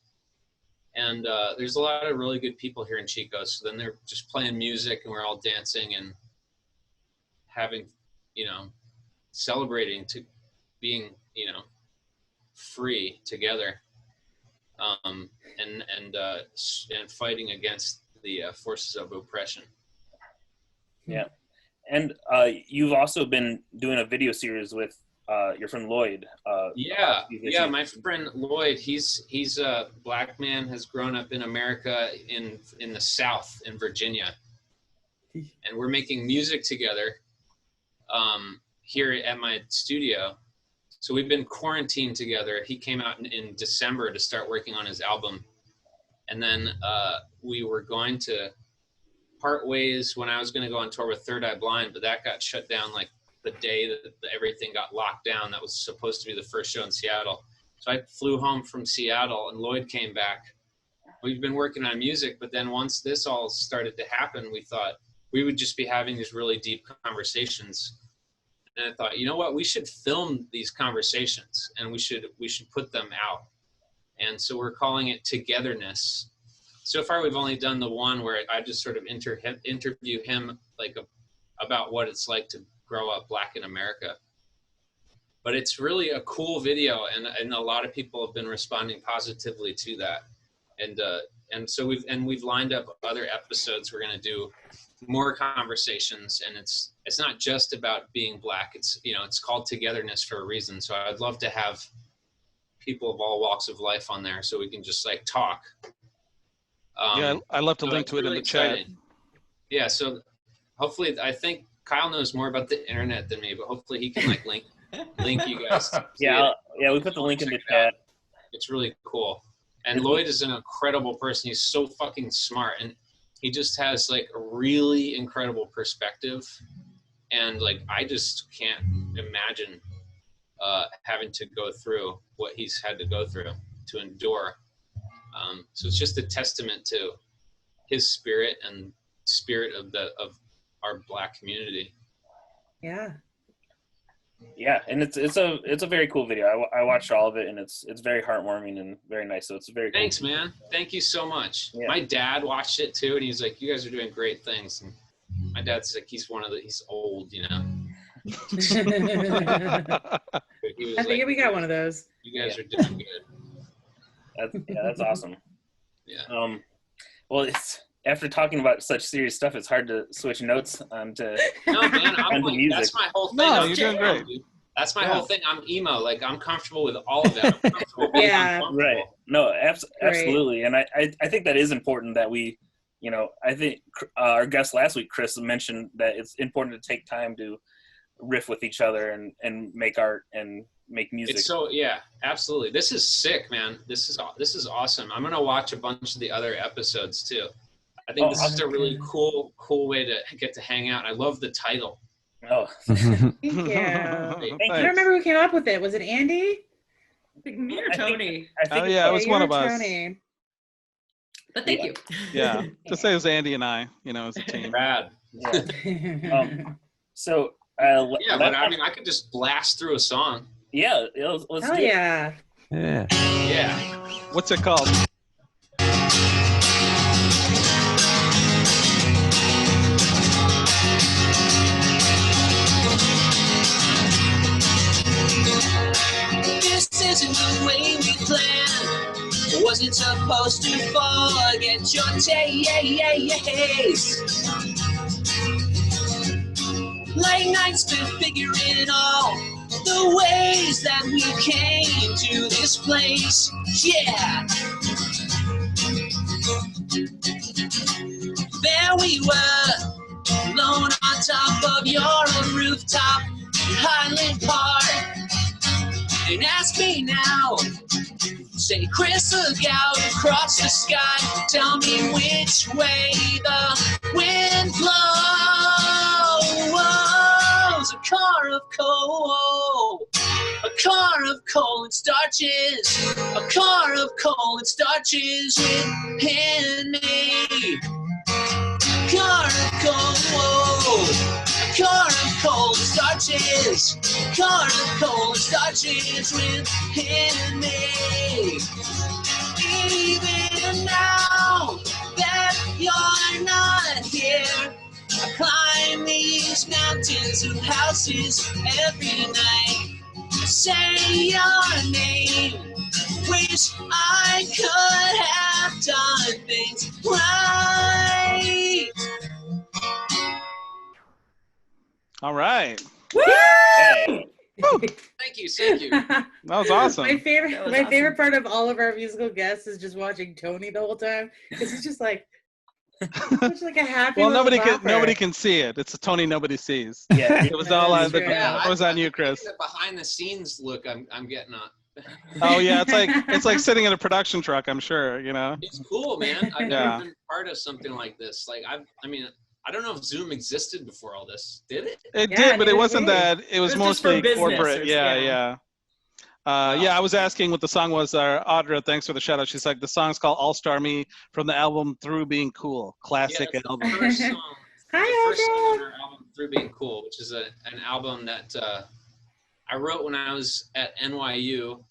And there's a lot of really good people here in Chico. So then they're just playing music, and we're all dancing and having, you know, celebrating to being, you know, free together, and fighting against the forces of oppression. Yeah. And you've also been doing a video series with your friend Lloyd. Yeah, my friend Lloyd, he's a black man, has grown up in America in the South, in Virginia. And we're making music together here at my studio. So we've been quarantined together. He came out in December to start working on his album. And then we were going to part ways when I was going to go on tour with Third Eye Blind, but that got shut down like the day that everything got locked down. That was supposed to be the first show in Seattle. So I flew home from Seattle, and Lloyd came back. We've been working on music, but then once this all started to happen, we thought we would just be having these really deep conversations. And I thought, you know what, we should film these conversations and we should put them out. And so we're calling it Togetherness. So far, we've only done the one where I just sort of interview him like about what it's like to grow up Black in America. But it's really a cool video, and a lot of people have been responding positively to that. And so we've lined up other episodes. We're going to do more conversations, and it's not just about being Black. It's, you know, it's called Togetherness for a reason. So I'd love to have people of all walks of life on there so we can just like talk. Yeah, I love to link to it really in the chat. Yeah, so hopefully, I think Kyle knows more about the internet than me, but hopefully he can like link you guys. Yeah, we put the link in the chat. It's really cool. And Lloyd is an incredible person. He's so fucking smart, and he just has like a really incredible perspective. And like, I just can't imagine having to go through what he's had to go through to endure. So it's just a testament to his spirit and spirit of our Black community. Yeah. Yeah, and it's a very cool video. I watched all of it, and it's very heartwarming and very nice. So it's very cool. Thanks, man. Thank you so much. Yeah. My dad watched it too, and he's like, "You guys are doing great things." And my dad's like, he's old, you know. I think we got one of those. You guys are doing good. That's awesome. Yeah. Well, it's after talking about such serious stuff, it's hard to switch notes onto. No, man, music. That's my whole thing. No, you're doing great. Dude. That's my whole thing. I'm emo. Like, I'm comfortable with all of that. Yeah. Right. No, absolutely. And I think that is important that we, you know, I think our guest last week, Chris, mentioned that it's important to take time to riff with each other and make art and make music. It's so, yeah, absolutely. This is sick, man. This is awesome. I'm going to watch a bunch of the other episodes too. I think this is a really cool way to get to hang out. I love the title. Oh, thank you. I don't remember who came up with it. Was it Andy? I think me or Tony. It was one of us. Tony. But thank you. Yeah, just say it was Andy and I, you know, as a team. Rad. Yeah. So. Yeah, but I mean, I could just blast through a song. Yeah, let's do it. Yeah. Yeah. What's it called? This isn't the way we planned. Wasn't supposed to forget your taste. Late nights spent figuring all the ways that we came to this place. Yeah. There we were, alone on top of your rooftop in Highland Park. And ask me now, say Chris, look out across the sky. Tell me which way the wind blows. A car of coal, a car of coal and starches, a car of coal and starches with handmade. Car of coal, a car of coal and starches, car of coal and starches with handmade. Even now that you're not here, I climb these mountains of houses every night. I say your name, wish I could have done things right. All right. Woo! Hey. Thank you. That was awesome. My favorite part of all of our musical guests is just watching Tony the whole time, because he's just like such like a happy. Well, nobody can see it. It's a Tony nobody sees. Yeah, it was all on it was on you, Chris. The behind the scenes look I'm getting on. Oh yeah, it's like sitting in a production truck. I'm sure, you know. It's cool, man. I've never been part of something like this. Like I don't know if Zoom existed before all this. Did it? It did, but it wasn't that. It was mostly corporate. Yeah. I was asking what the song was. Audra, thanks for the shout out. She's like, the song's called All Star Me from the album Through Being Cool. Classic album. The first song on our album Through Being Cool, which is an album that I wrote when I was at NYU,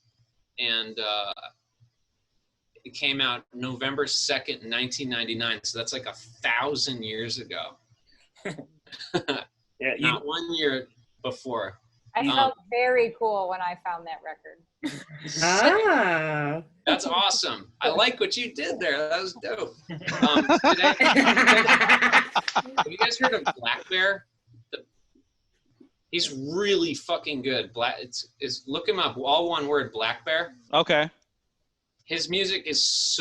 and it came out November 2nd, 1999. So that's like 1,000 years ago. Yeah, not 1 year before. I felt very cool when I found that record. That's awesome. I like what you did there. That was dope. Have you guys heard of Black Bear? He's really fucking good. Look him up. All one word, Black Bear. Okay. His music is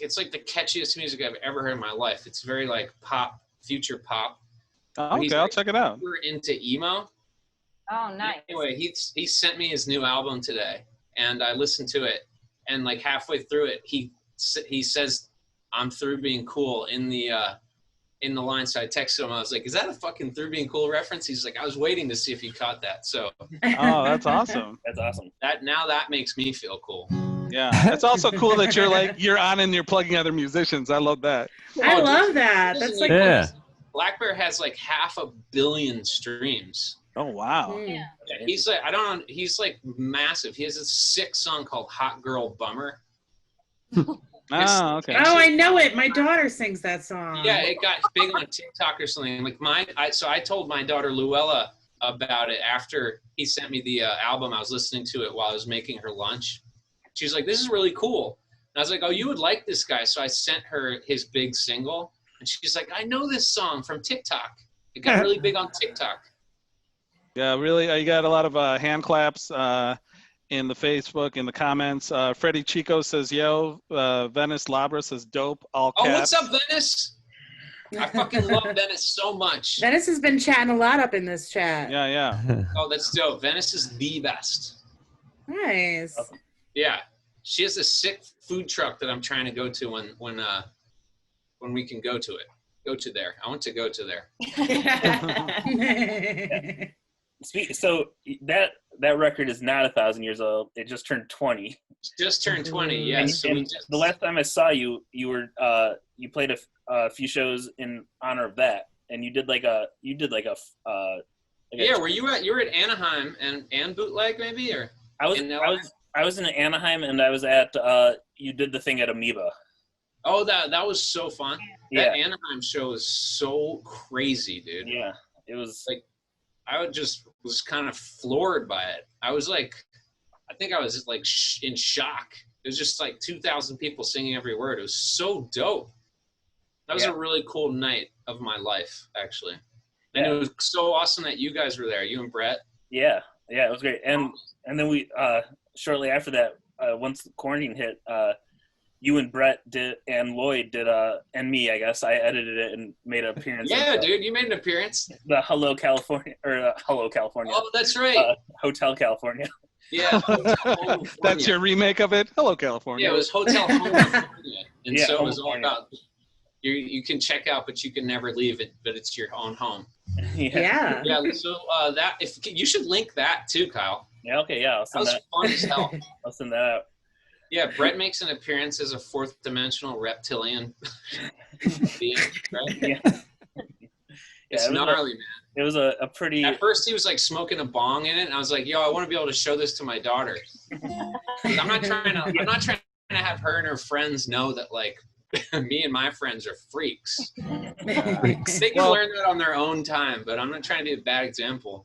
it's like the catchiest music I've ever heard in my life. It's very like pop, future pop. Okay, I'll check it out. We're into emo. Oh, nice. Anyway, he sent me his new album today, and I listened to it, and like halfway through it, he says, "I'm through being cool" in the line. So I texted him. I was like, "Is that a fucking Through Being Cool reference?" He's like, "I was waiting to see if you caught that." So. Oh, that's awesome. That's awesome. That makes me feel cool. Yeah, it's also cool that you're on and you're plugging other musicians. I love that. I love that. That's like Black Bear has like 500 million streams. Oh wow. Yeah. He's like he's like massive. He has a sick song called Hot Girl Bummer. Oh, okay. Oh, I know it. My daughter sings that song. Yeah, it got big on TikTok or something. Like so I told my daughter Luella about it after he sent me the album. I was listening to it while I was making her lunch. She's like, "This is really cool." And I was like, "Oh, you would like this guy." So I sent her his big single, and she's like, "I know this song from TikTok. It got really big on TikTok." Yeah, really. You got a lot of hand claps in the Facebook, in the comments. Freddie Chico says, "Yo." Venice Labra says, "Dope." All caps. Oh, what's up, Venice? I fucking love Venice so much. Venice has been chatting a lot up in this chat. Yeah. Oh, that's dope. Venice is the best. Nice. Yeah, she has a sick food truck that I'm trying to go to when we can go to it. Go to there. I want to go to there. So that record is not 1,000 years old. It just turned 20. Just turned 20. Yes. And the last time I saw you, you were you played a few shows in honor of that, and you did like a yeah. Were you at Anaheim and Bootleg maybe or? I was in Anaheim, and I was at you did the thing at Amoeba. Oh, that was so fun. Yeah. That Anaheim show was so crazy, dude. Yeah, it was like I was kind of floored by it. I was like, I think I was like in shock. It was just like 2,000 people singing every word. It was so dope. That was a really cool night of my life, actually. And it was so awesome that you guys were there, you and Brett. Yeah, it was great. And then we shortly after that, once the quarantine hit, you and Brett did, and Lloyd did, and me, I guess. I edited it and made an appearance. Yeah, dude, you made an appearance. The Hello California, or Hello California. Oh, that's right. Hotel California. Yeah. That's your remake of it? Hello California. Yeah, it was Hotel California. And so it was all about, you can check out, but you can never leave it, but it's your own home. Yeah. Yeah, so you should link that too, Kyle. Yeah, okay, yeah. That was fun as hell. I'll send that out. Yeah, Brett makes an appearance as a fourth dimensional reptilian being, right? Yeah. It's gnarly, man. It was a pretty. At first, he was like smoking a bong in it, and I was like, "Yo, I want to be able to show this to my daughter." I'm not trying to have her and her friends know that like me and my friends are freaks. They can learn that on their own time, but I'm not trying to be a bad example.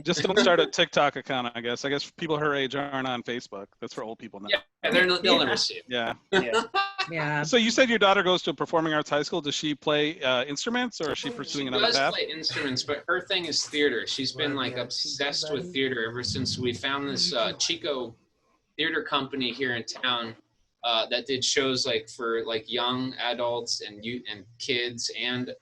Just don't start a TikTok account, I guess. I guess people her age aren't on Facebook. That's for old people now. Yeah, they'll never see it. Yeah. Yeah. So you said your daughter goes to a performing arts high school. Does she play instruments, or is she pursuing another path? She does play instruments, but her thing is theater. She's been like obsessed with theater ever since we found this Chico theater company here in town that did shows like for like young adults and youth and kids and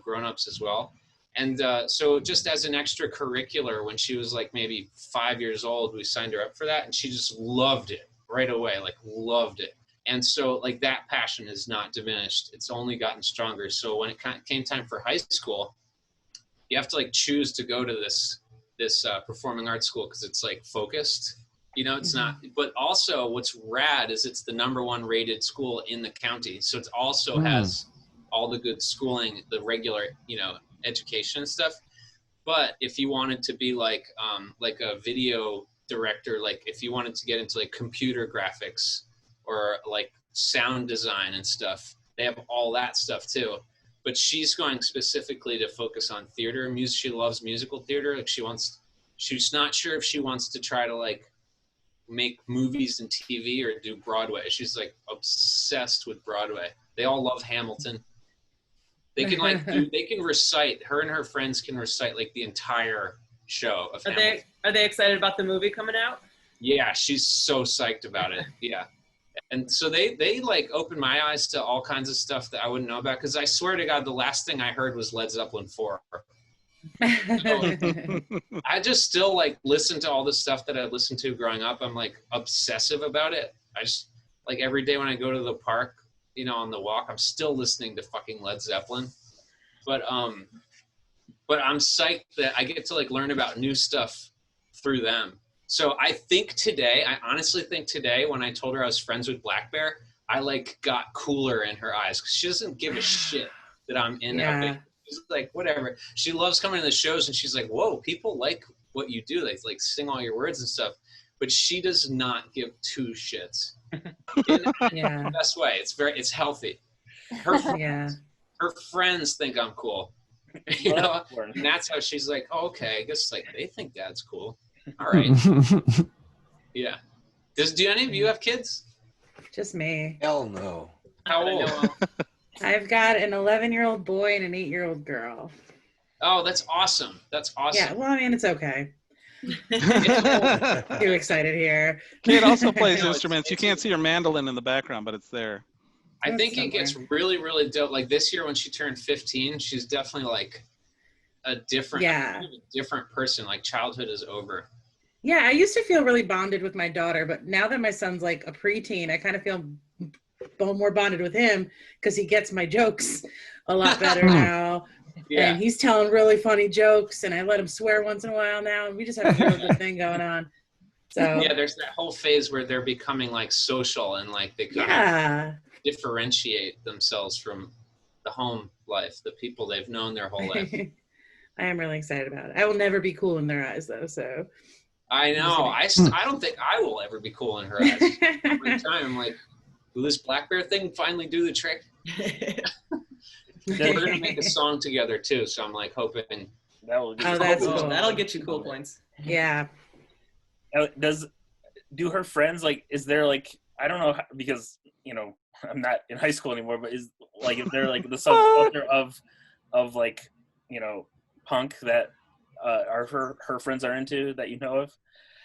grown-ups as well. And so just as an extracurricular, when she was like maybe 5 years old, we signed her up for that, and she just loved it right away, like loved it. And so like that passion is not diminished. It's only gotten stronger. So when it came time for high school, you have to like choose to go to this performing arts school because it's like focused. It's not, but also what's rad is it's the #1 rated school in the county. So it also has all the good schooling, the regular, education and stuff. But if you wanted to be like a video director, like if you wanted to get into like computer graphics or like sound design and stuff, they have all that stuff too. But she's going specifically to focus on theater and music. She loves musical theater. Like she's not sure if she wants to try to like make movies and TV or do Broadway. She's like obsessed with Broadway. They all love Hamilton. They can like they can recite, her and her friends can recite like the entire show of Hamilton. Are they excited about the movie coming out? Yeah, she's so psyched about it. Yeah. And so they like opened my eyes to all kinds of stuff that I wouldn't know about, because I swear to God, the last thing I heard was Led Zeppelin 4. So, I just still like listen to all the stuff that I listened to growing up. I'm like obsessive about it. I just like every day when I go to the park, you know, on the walk, I'm still listening to fucking Led Zeppelin. But I'm psyched that I get to like learn about new stuff through them. So I honestly think today when I told her I was friends with Black Bear, I like got cooler in her eyes, because she doesn't give a shit that I'm in it. She's like, whatever. She loves coming to the shows, and she's like, whoa, people like what you do. They like sing all your words and stuff. But she does not give two shits. In the best way. It's healthy. Her friends think I'm cool. You know? And that's how she's like, oh, okay, I guess like they think Dad's cool. All right. Yeah. Do any of you have kids? Just me. Hell no. How old? I've got an 11-year-old boy and an 8-year-old girl. Oh, that's awesome. That's awesome. Yeah, well, I mean, it's okay. Too excited here. Kate also plays instruments. You can't see her mandolin in the background, but it's there. I think it gets really, really dope. Like this year when she turned 15, she's definitely like a different person. Like childhood is over. Yeah, I used to feel really bonded with my daughter, but now that my son's like a preteen, I kind of feel more bonded with him because he gets my jokes a lot better now. And he's telling really funny jokes, and I let him swear once in a while now, and we just have a real good thing going on. So yeah, there's that whole phase where they're becoming like social and like they kind of differentiate themselves from the home life, the people they've known their whole life. I am really excited about it. I will never be cool in their eyes, though. So I know. I don't think I will ever be cool in her eyes. Every time I'm like, will this Black Bear thing finally do the trick? We're gonna make a song together too, so I'm like hoping that will get cool. That'll get you cool points. Yeah. Do her friends like? Is there like, I don't know, because you know I'm not in high school anymore, but is there like the subculture of like, you know, punk that are her friends are into that you know of?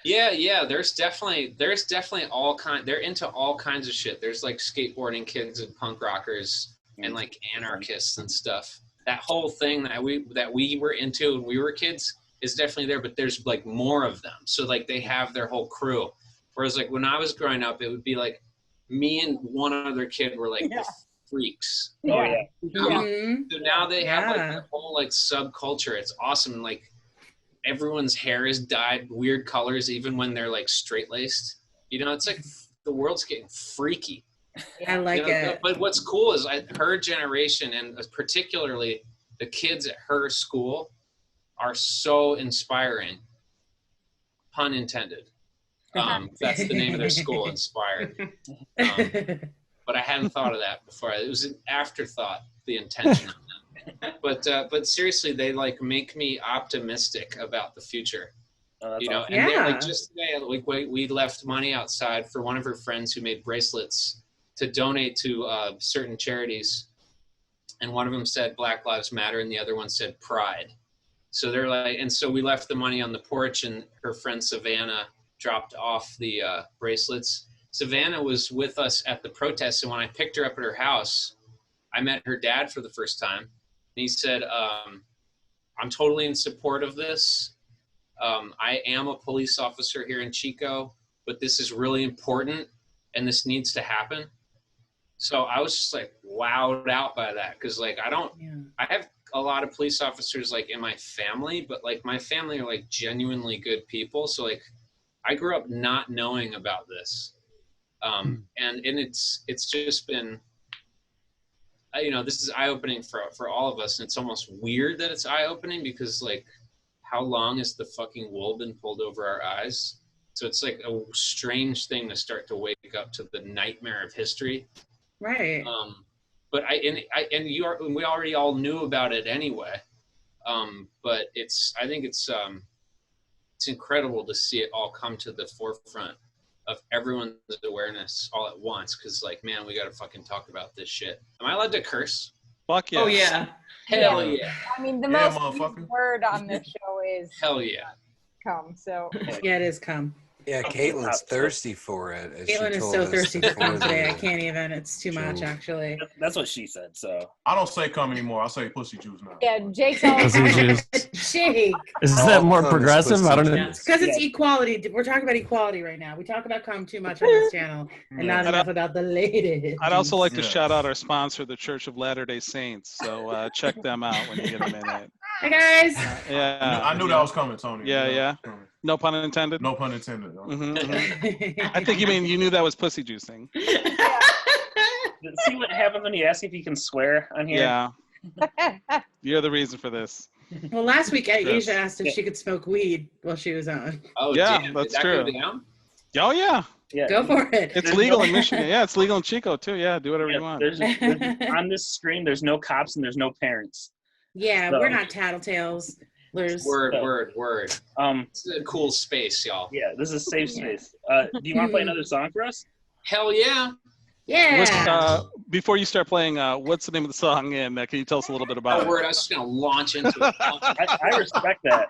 Yeah. There's definitely all kind. They're into all kinds of shit. There's like skateboarding kids and punk rockers and like anarchists and stuff. That whole thing that we were into when we were kids is definitely there, but there's like more of them. So like they have their whole crew. Whereas like when I was growing up, it would be like me and one other kid were like the freaks. Oh yeah. So now they have like the whole like subculture. It's awesome. Like everyone's hair is dyed weird colors, even when they're like straight laced. You know, it's like the world's getting freaky. I like it. But what's cool is her generation, and particularly the kids at her school, are so inspiring. Pun intended. That's the name of their school, Inspired. But I hadn't thought of that before. It was an afterthought, the intention of that. But seriously, they like make me optimistic about the future. You know, and they're like, just today, like we left money outside for one of her friends who made bracelets to donate to certain charities, and one of them said Black Lives Matter, and the other one said Pride. So they're like, and so we left the money on the porch, and her friend Savannah dropped off the bracelets. Savannah was with us at the protest, and when I picked her up at her house, I met her dad for the first time, and he said, I'm totally in support of this. I am a police officer here in Chico, but this is really important, and this needs to happen. So I was just like wowed out by that, because like I have a lot of police officers like in my family, but like my family are like genuinely good people. So like I grew up not knowing about this, and it's just been this is eye-opening for all of us, and it's almost weird that it's eye-opening because, like, how long has the fucking wool been pulled over our eyes? So it's like a strange thing to start to wake up to the nightmare of history. Right. But we already all knew about it anyway. But I think it's incredible to see it all come to the forefront of everyone's awareness all at once. Cause like, man, we got to fucking talk about this shit. Am I allowed to curse? Fuck yeah. Oh yeah. Hell yeah. I mean, the most used word on this show is hell yeah. Come. So yeah, it is come. Yeah, Caitlin's thirsty for it. Caitlin is so thirsty for come today. I can't even. It's too much, actually. That's what she said. So I don't say come anymore. I say pussy juice now. Yeah, Jake's all Pussy juice. Jake. Is that more progressive? I don't know. Because it's equality. We're talking about equality right now. We talk about cum too much on this channel, and not enough about the ladies. I'd also like to shout out our sponsor, the Church of Latter-day Saints. So check them out when you get a minute. Hi guys. Yeah. I knew that was coming, Tony. Yeah. No pun intended. No pun intended. I think you knew that was pussy juicing. See what happens when you ask if you can swear on here? Yeah. You're the reason for this. Well, last week Asia asked if she could smoke weed while she was on. Oh, yeah, damn. that's Did that true. go down? Oh yeah. Yeah. Go for it. It's legal in Michigan. Yeah, it's legal in Chico too. Yeah, do whatever you want. There's on this screen, there's no cops and there's no parents. Yeah, So- we're not tattletales. Word. It's a cool space, y'all. Yeah, this is a safe space. Do you want to play another song for us? Hell yeah. Yeah. Before you start playing, what's the name of the song? And can you tell us a little bit about it? Word. I was just gonna launch into it. I respect that.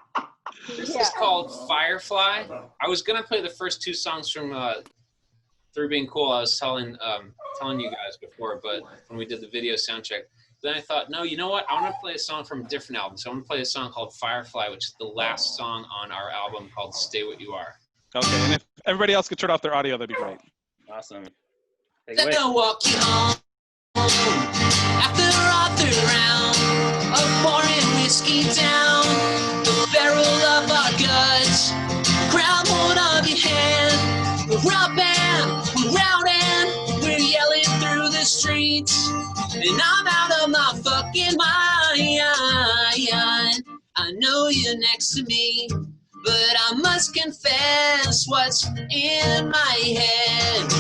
This is called Firefly. I was gonna play the first two songs from Through Being Cool. I was telling you guys before, but when we did the video sound check, then I thought, no, you know what? I want to play a song from a different album. So I'm gonna play a song called Firefly, which is the last song on our album called Stay What You Are. Okay, and if everybody else could turn off their audio, that'd be great. Awesome. Then I'll walk you home after a third round of pouring whiskey down the barrel of our guts. Grab hold of your hand. We're up and we're out and we're yelling through the streets. And I'm out of my fucking mind. I know you're next to me, but I must confess what's in my head.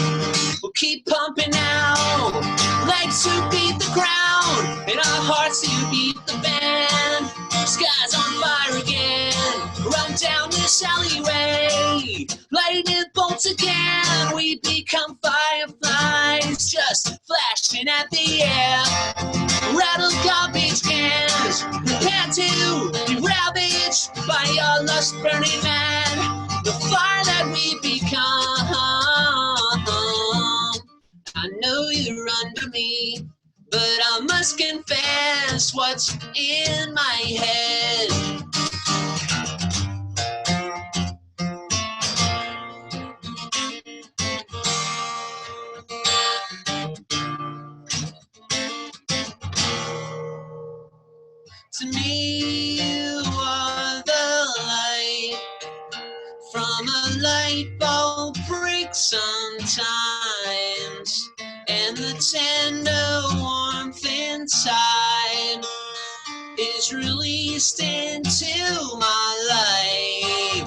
We'll keep pumping out, legs to beat the ground, and our hearts to beat the band. Sky's on fire again, run down this alleyway. Lightning bolts again, we become fireflies, just flashing at the air. Rattle garbage cans, prepare to be ravaged by your lust burning man. The fire that we become. I know you're under me, but I must confess what's in my head. To me, you are the light from a light bulb break sometimes, and the tender warmth inside is released into my life.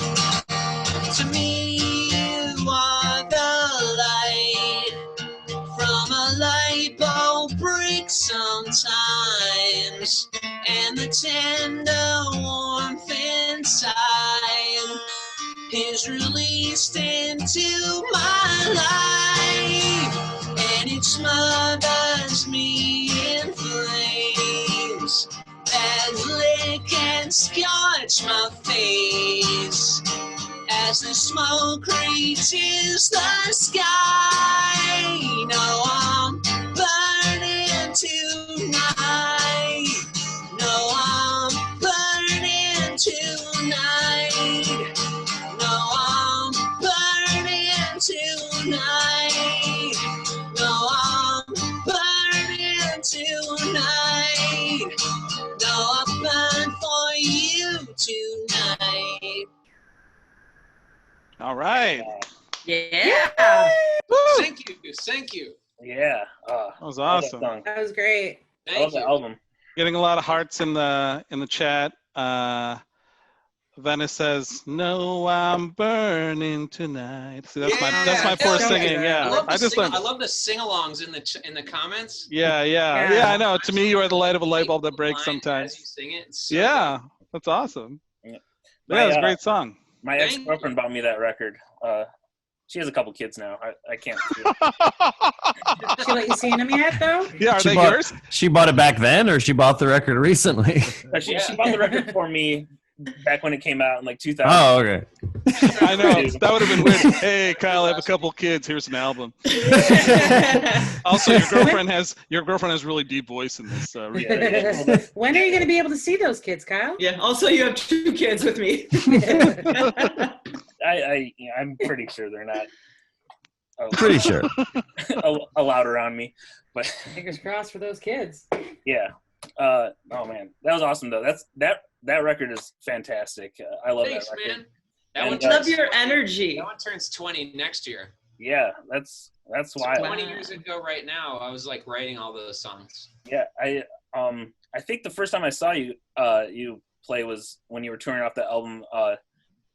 To me, you are the light from a light bulb break sometimes, and the tender warmth inside is released into my life, and it smothers me in flames that lick and scorch my face as the smoke reaches the sky. No, I'm burning tonight. No, I'm burning tonight. No, I'm burning tonight. No, I'm burning tonight. No, I burn for you tonight. All right. Yeah. Thank you. Yeah. That was awesome. That was great. I love the album. Getting a lot of hearts in the chat. Venice says, "No, I'm burning tonight." See, that's my poor singing. Yeah, I love the sing-alongs in the comments. Yeah. I know. To me, you are the light of a light bulb that breaks sometimes. As you sing it. So that's awesome. Yeah, it's a great song. My ex-girlfriend bought me that record. She has a couple kids now. I can't. She let you see them yet, though? Yeah, are they yours? She bought it back then, or she bought the record recently? She bought the record for me back when it came out in like 2000. Oh, okay. I know. That would have been weird. Hey, Kyle, I have a couple kids. Here's an album. Also, your girlfriend has really deep voice in this. When are you going to be able to see those kids, Kyle? Yeah. Also, you have 2 kids with me. I'm pretty sure they're not. Pretty sure. Allowed around me, but fingers crossed for those kids. Yeah. Oh man, that was awesome though. That record is fantastic. I love that record. Man. I love your energy. That one turns 20 next year. Yeah, that's why. 20 years ago, right now, I was like writing all those songs. Yeah, I think the first time I saw you play was when you were touring off the album.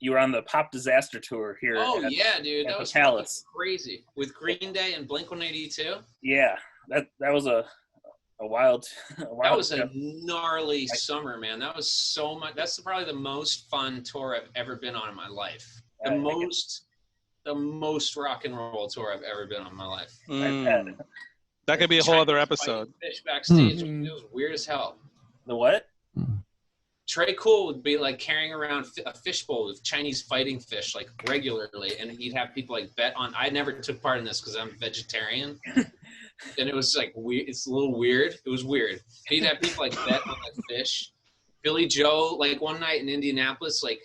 You were on the Pop Disaster tour here. Oh yeah, dude, that was Palace. Crazy with Green Day and Blink-182. Yeah, that was a wild. That was a gnarly summer, man. That was so much. That's probably the most fun tour I've ever been on in my life. The most rock and roll tour I've ever been on in my life. That could be a whole other episode. Fish backstage. It was weird as hell. The what? Trey Cool would be like carrying around a fishbowl with Chinese fighting fish like regularly, and he'd have people like bet on. I never took part in this because I'm vegetarian, and it was like weird. It's a little weird. It was weird. He'd have people like bet on the fish. Billy Joe, like one night in Indianapolis, like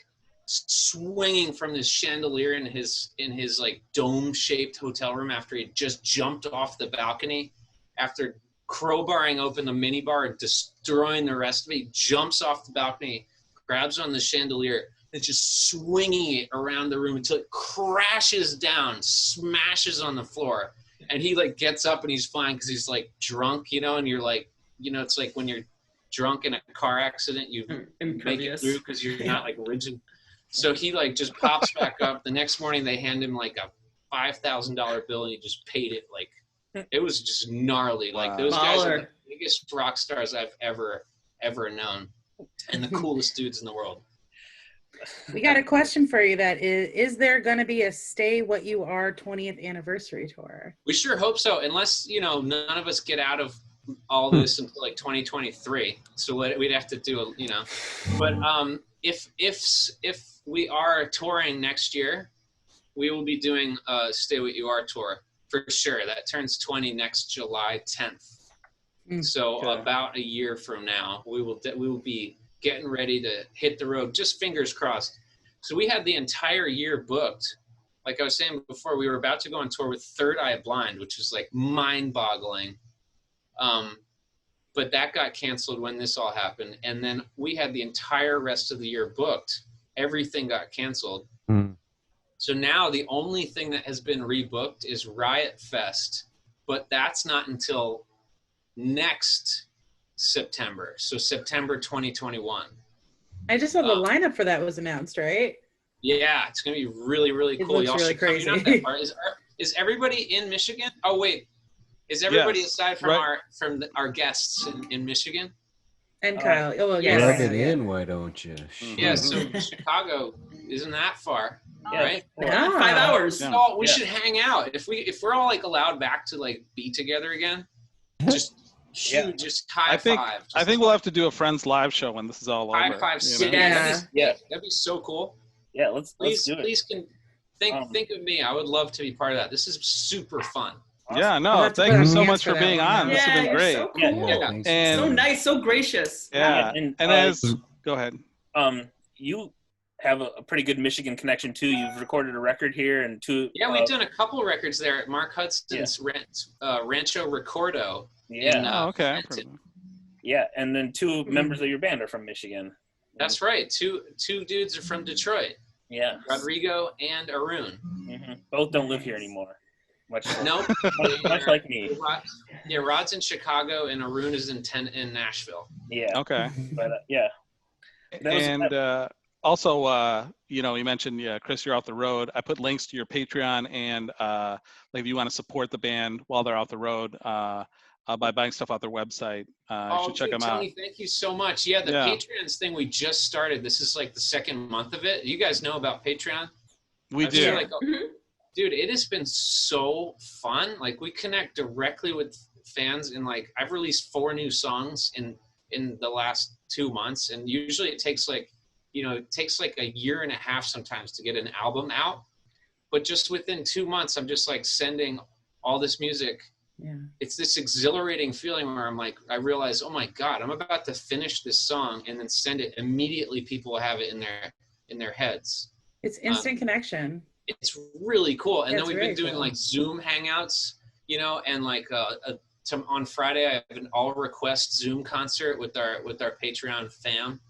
swinging from this chandelier in his like dome-shaped hotel room after he just jumped off the balcony after crowbarring open the minibar and destroying the rest of it. He jumps off the balcony, grabs on the chandelier, and just swinging it around the room until it crashes down, smashes on the floor. And he like gets up and he's fine because he's like drunk, you know, and you're like, you know, it's like when you're drunk in a car accident, you make it through because you're not like rigid. So he like just pops back up. The next morning they hand him like a $5,000 bill and he just paid it. Like, it was just gnarly. Like those guys are the biggest rock stars I've ever known, and the coolest dudes in the world. We got a question for you. That is there going to be a Stay What You Are 20th anniversary tour? We sure hope so, unless, you know, none of us get out of all this until like 2023. So we'd have to do, you know. But if we are touring next year, we will be doing a Stay What You Are tour. For sure. That turns 20 next July 10th. So about a year from now, we will be getting ready to hit the road. Just fingers crossed. So we had the entire year booked. Like I was saying before, we were about to go on tour with Third Eye Blind, which was like mind-boggling. But that got canceled when this all happened. And then we had the entire rest of the year booked. Everything got canceled. So now the only thing that has been rebooked is Riot Fest, but that's not until next September. So September 2021. I just saw the lineup for that was announced, right? Yeah, it's gonna be really, really cool. It looks really crazy. Is everybody in Michigan? Oh wait, is everybody aside from our guests in Michigan? And Kyle. Rub it in, why don't you? Yeah, so Chicago isn't that far. Right? Yeah. 5 hours. So we should hang out. If we're all like allowed back to like be together again, just huge, just high five. I think we'll have to do a Friends live show when this is all over. High five. Yeah, that'd be so cool. Yeah, let's do it. Please think of me. I would love to be part of that. This is super fun. Awesome. Yeah, no, thank you so much for being on. This has been great. So cool. And so nice, so gracious. Yeah, and as go ahead. You have a pretty good Michigan connection too. You've recorded a record here and two. Yeah, we've done a couple records there at Mark Hudson's Rancho Recordo. Yeah. Okay. Yeah, and then two members of your band are from Michigan. That's right. Two dudes are from Detroit. Yeah. Rodrigo and Arun. Both don't live here anymore. Much like me. Rod's in Chicago and Arun is in Nashville. Yeah. Okay. But also, you mentioned, Chris, you're off the road. I put links to your Patreon and if you want to support the band while they're off the road by buying stuff off their website, you should check them out. Tony, thank you so much. Yeah, the Patreons thing we just started. This is like the second month of it. You guys know about Patreon? We do. Dude, it has been so fun. Like, we connect directly with fans, and like I've released 4 new songs in the last 2 months, and usually it takes like a year and a half sometimes to get an album out. But just within 2 months, I'm just like sending all this music. Yeah. It's this exhilarating feeling where I'm like, I realize, oh my God, I'm about to finish this song and then send it immediately. People will have it in their heads. It's instant connection. It's really cool. And Yeah, then we've been doing like Zoom hangouts, and like on Friday I have an all request Zoom concert with our Patreon fam.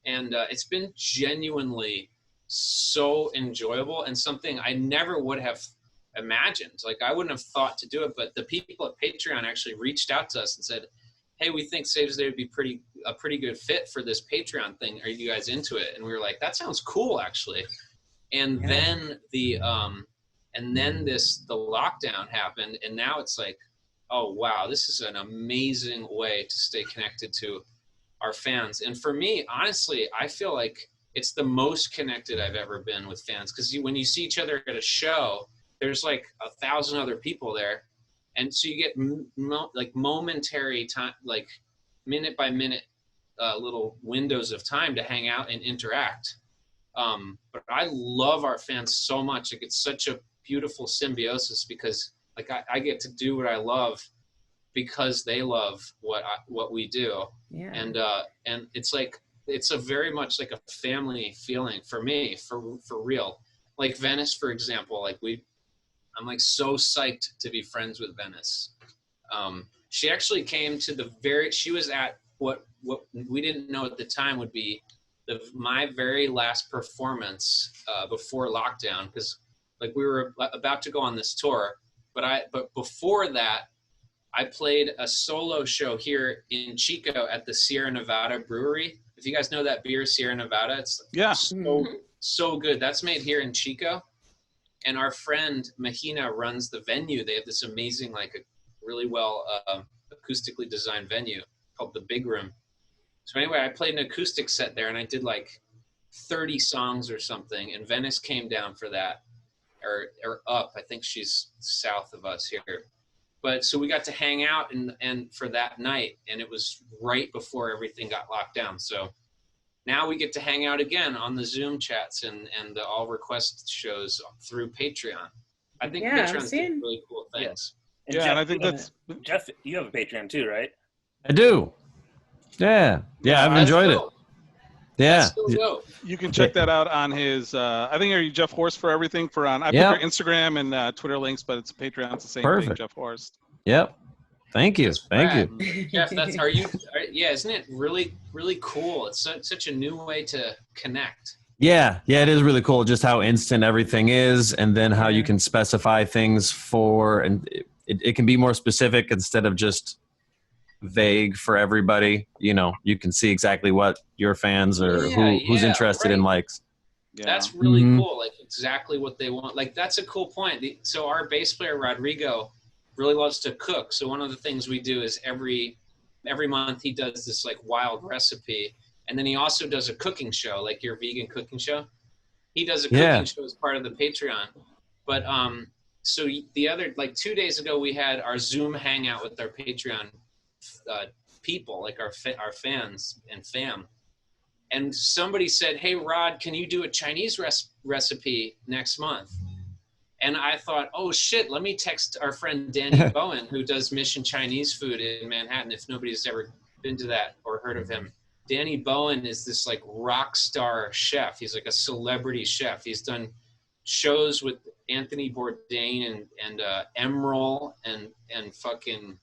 And it's been genuinely so enjoyable and something I never would have imagined. Like, I wouldn't have thought to do it, but the people at Patreon actually reached out to us and said, hey, we think Saves Day would be a pretty good fit for this Patreon thing. Are you guys into it? And we were like, that sounds cool, actually. And then the lockdown happened, and now it's like, oh wow, this is an amazing way to stay connected to our fans. And for me, honestly, I feel like it's the most connected I've ever been with fans, because when you see each other at a show, there's like 1,000 other people there, and so you get like momentary time, like minute by minute little windows of time to hang out and interact. But I love our fans so much. Like, it's such a beautiful symbiosis, because like I get to do what I love because they love what we do. Yeah. And it's like, it's a very much like a family feeling for me, for real. Like Venice, for example, like I'm like so psyched to be friends with Venice. She actually came to she was at what we didn't know at the time would be my very last performance before lockdown, because like we were about to go on this tour, but before that, I played a solo show here in Chico at the Sierra Nevada Brewery. If you guys know that beer, Sierra Nevada, it's so good. That's made here in Chico. And our friend Mahina runs the venue. They have this amazing, like a really well acoustically designed venue called the Big Room. So anyway, I played an acoustic set there, and I did like 30 songs or something, and Venice came down for that, or up. I think she's south of us here. But so we got to hang out and for that night, and it was right before everything got locked down. So now we get to hang out again on the Zoom chats and the all request shows through Patreon. I think Patreon's doing really cool things. And Jeff, and I think Jeff, you have a Patreon too, right? I do. Yeah, I've enjoyed it. Yeah, you can check that out on his. I think are you Jeff Horste for everything for on. I put your Instagram and Twitter links, but it's Patreon. It's the same thing. Jeff Horste. Yep. Thank you. Thank you. Jeff, isn't it really, really cool? It's such a new way to connect. Yeah, it is really cool just how instant everything is, and then how you can specify things and it can be more specific instead of just vague for everybody. You can see exactly what your fans or who's interested in likes. That's really cool. Like exactly what they want. Like that's a cool point. So our bass player Rodrigo really loves to cook. So one of the things we do is every month he does this like wild recipe, and then he also does a cooking show, like your vegan cooking show. He does a cooking show as part of the Patreon. But so the other 2 days ago we had our Zoom hangout with our Patreon people, like our fans and fam, and somebody said, hey Rod, can you do a Chinese recipe next month? And I thought, oh shit, let me text our friend Danny Bowen, who does Mission Chinese Food in Manhattan, if nobody's ever been to that or heard of him. Danny Bowen is this like rock star chef. He's like a celebrity chef. He's done shows with Anthony Bourdain and Emerald and fucking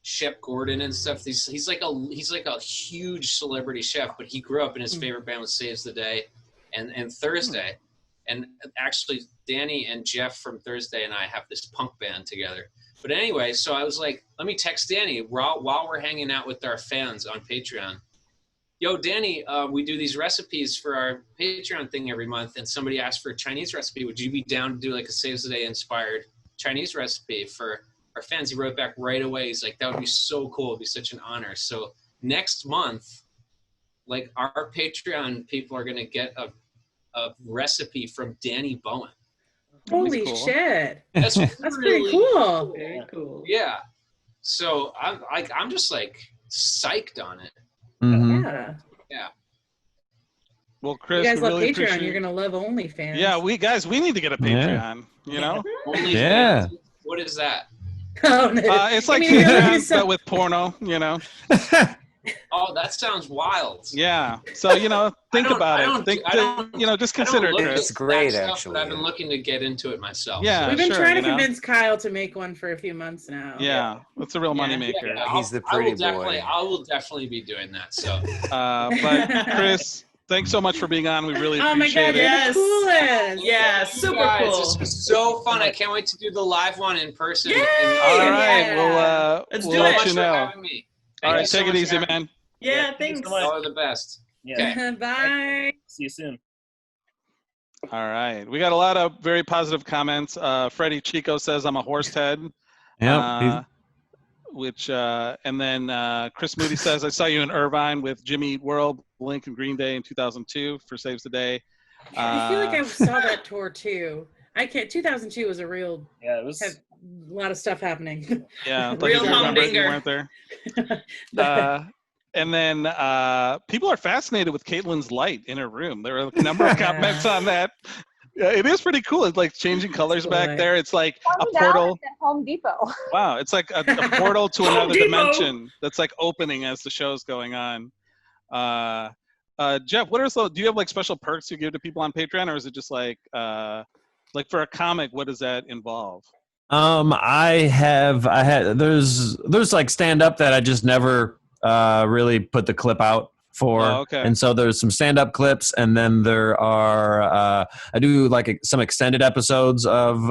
Shep Gordon and stuff. He's like a huge celebrity chef, but he grew up and his favorite band was Saves the Day and Thursday. And actually Danny and Jeff from Thursday and I have this punk band together. But anyway, so I was like, let me text Danny while we're hanging out with our fans on Patreon. Yo, Danny, we do these recipes for our Patreon thing every month, and somebody asked for a Chinese recipe. Would you be down to do like a Saves the Day inspired Chinese recipe for our fans? He wrote back right away. He's like, that would be so cool. It'd be such an honor. So next month, like our Patreon people are going to get a recipe from Danny Bowen. Holy shit. That's pretty cool. Very cool. Yeah. So I'm just like psyched on it. Mm-hmm. Yeah. Well, Chris, you guys love really Patreon. You're gonna love OnlyFans. Yeah, we need to get a Patreon. You know. OnlyFans. What is that? Oh, it's like Patreon, but with porno. You know. Oh, that sounds wild. Yeah. So think about it. Just consider it, Chris. It's great, stuff, actually. But I've been looking to get into it myself. Yeah, we've been trying to convince Kyle to make one for a few months now. Yeah, that's a real moneymaker. Yeah, he's the pretty boy. I will definitely be doing that. So. But Chris, thanks so much for being on. We really appreciate it. Yes. Coolest. Yeah, super guys, cool. This was so fun. I can't wait to do the live one in person. Yay! All right, Let's we'll do let it. you know. Having me. All right, so take it easy, man. Yeah, thanks. Y'all are the best. Yeah. Okay. Bye. See you soon. All right, we got a lot of very positive comments. Freddie Chico says I'm a horse head. Yeah. And then Chris Moody says I saw you in Irvine with Jimmy Eat World, Blink, and Green Day in 2002 for Saves the Day. I feel like I saw that tour too. 2002 was a real. Yeah, it was. Had a lot of stuff happening. Yeah, real humdinger. You weren't there. And then people are fascinated with Caitlin's light in her room. There are a number of comments on that. Yeah, it is pretty cool. It's like changing colors back there. It's like a portal. At Home Depot. Wow, it's like a portal to another dimension that's like opening as the show's going on. Jeff, do you have like special perks you give to people on Patreon, or is it just like for a comic? What does that involve? There's like stand-up that I just never really put the clip out for. Oh, okay. And so there's some stand-up clips, and then there are I do like some extended episodes of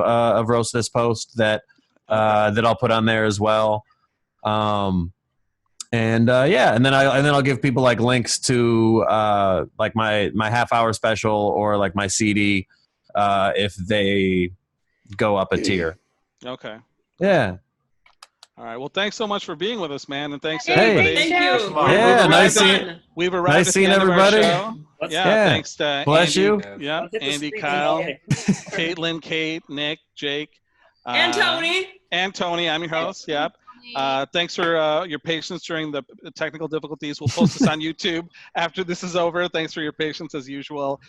Roast This Post that I'll put on there as well. And then I'll give people like links to like my half-hour special or like my CD if they go up a tier. Okay. Yeah. All right. Well, thanks so much for being with us, man, and thanks to Hey, everybody. Thank you. Yeah, nice seeing. We've arrived Nice at the seeing end everybody. Of our show. Yeah, thanks to Bless Andy, you. Yeah, Don't hit the Andy, street Kyle, today. Caitlin, Kate, Nick, Jake, And Tony. And Tony. I'm your host. Yep. Thanks for your patience during the technical difficulties. We'll post this on YouTube after this is over. Thanks for your patience as usual.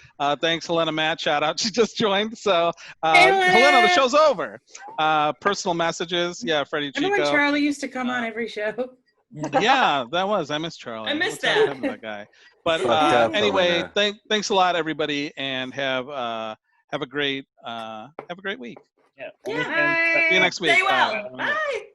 Thanks, Helena Matt. Shout out. She just joined. So, Helena, the show's over. Personal messages. Yeah, Freddie Chico. Remember when Charlie used to come on every show? Yeah, that was. I miss Charlie. I missed What's happened to that guy. But anyway, thanks a lot, everybody, and have a great week. Yeah. Yeah. See you next week. Stay well. Bye.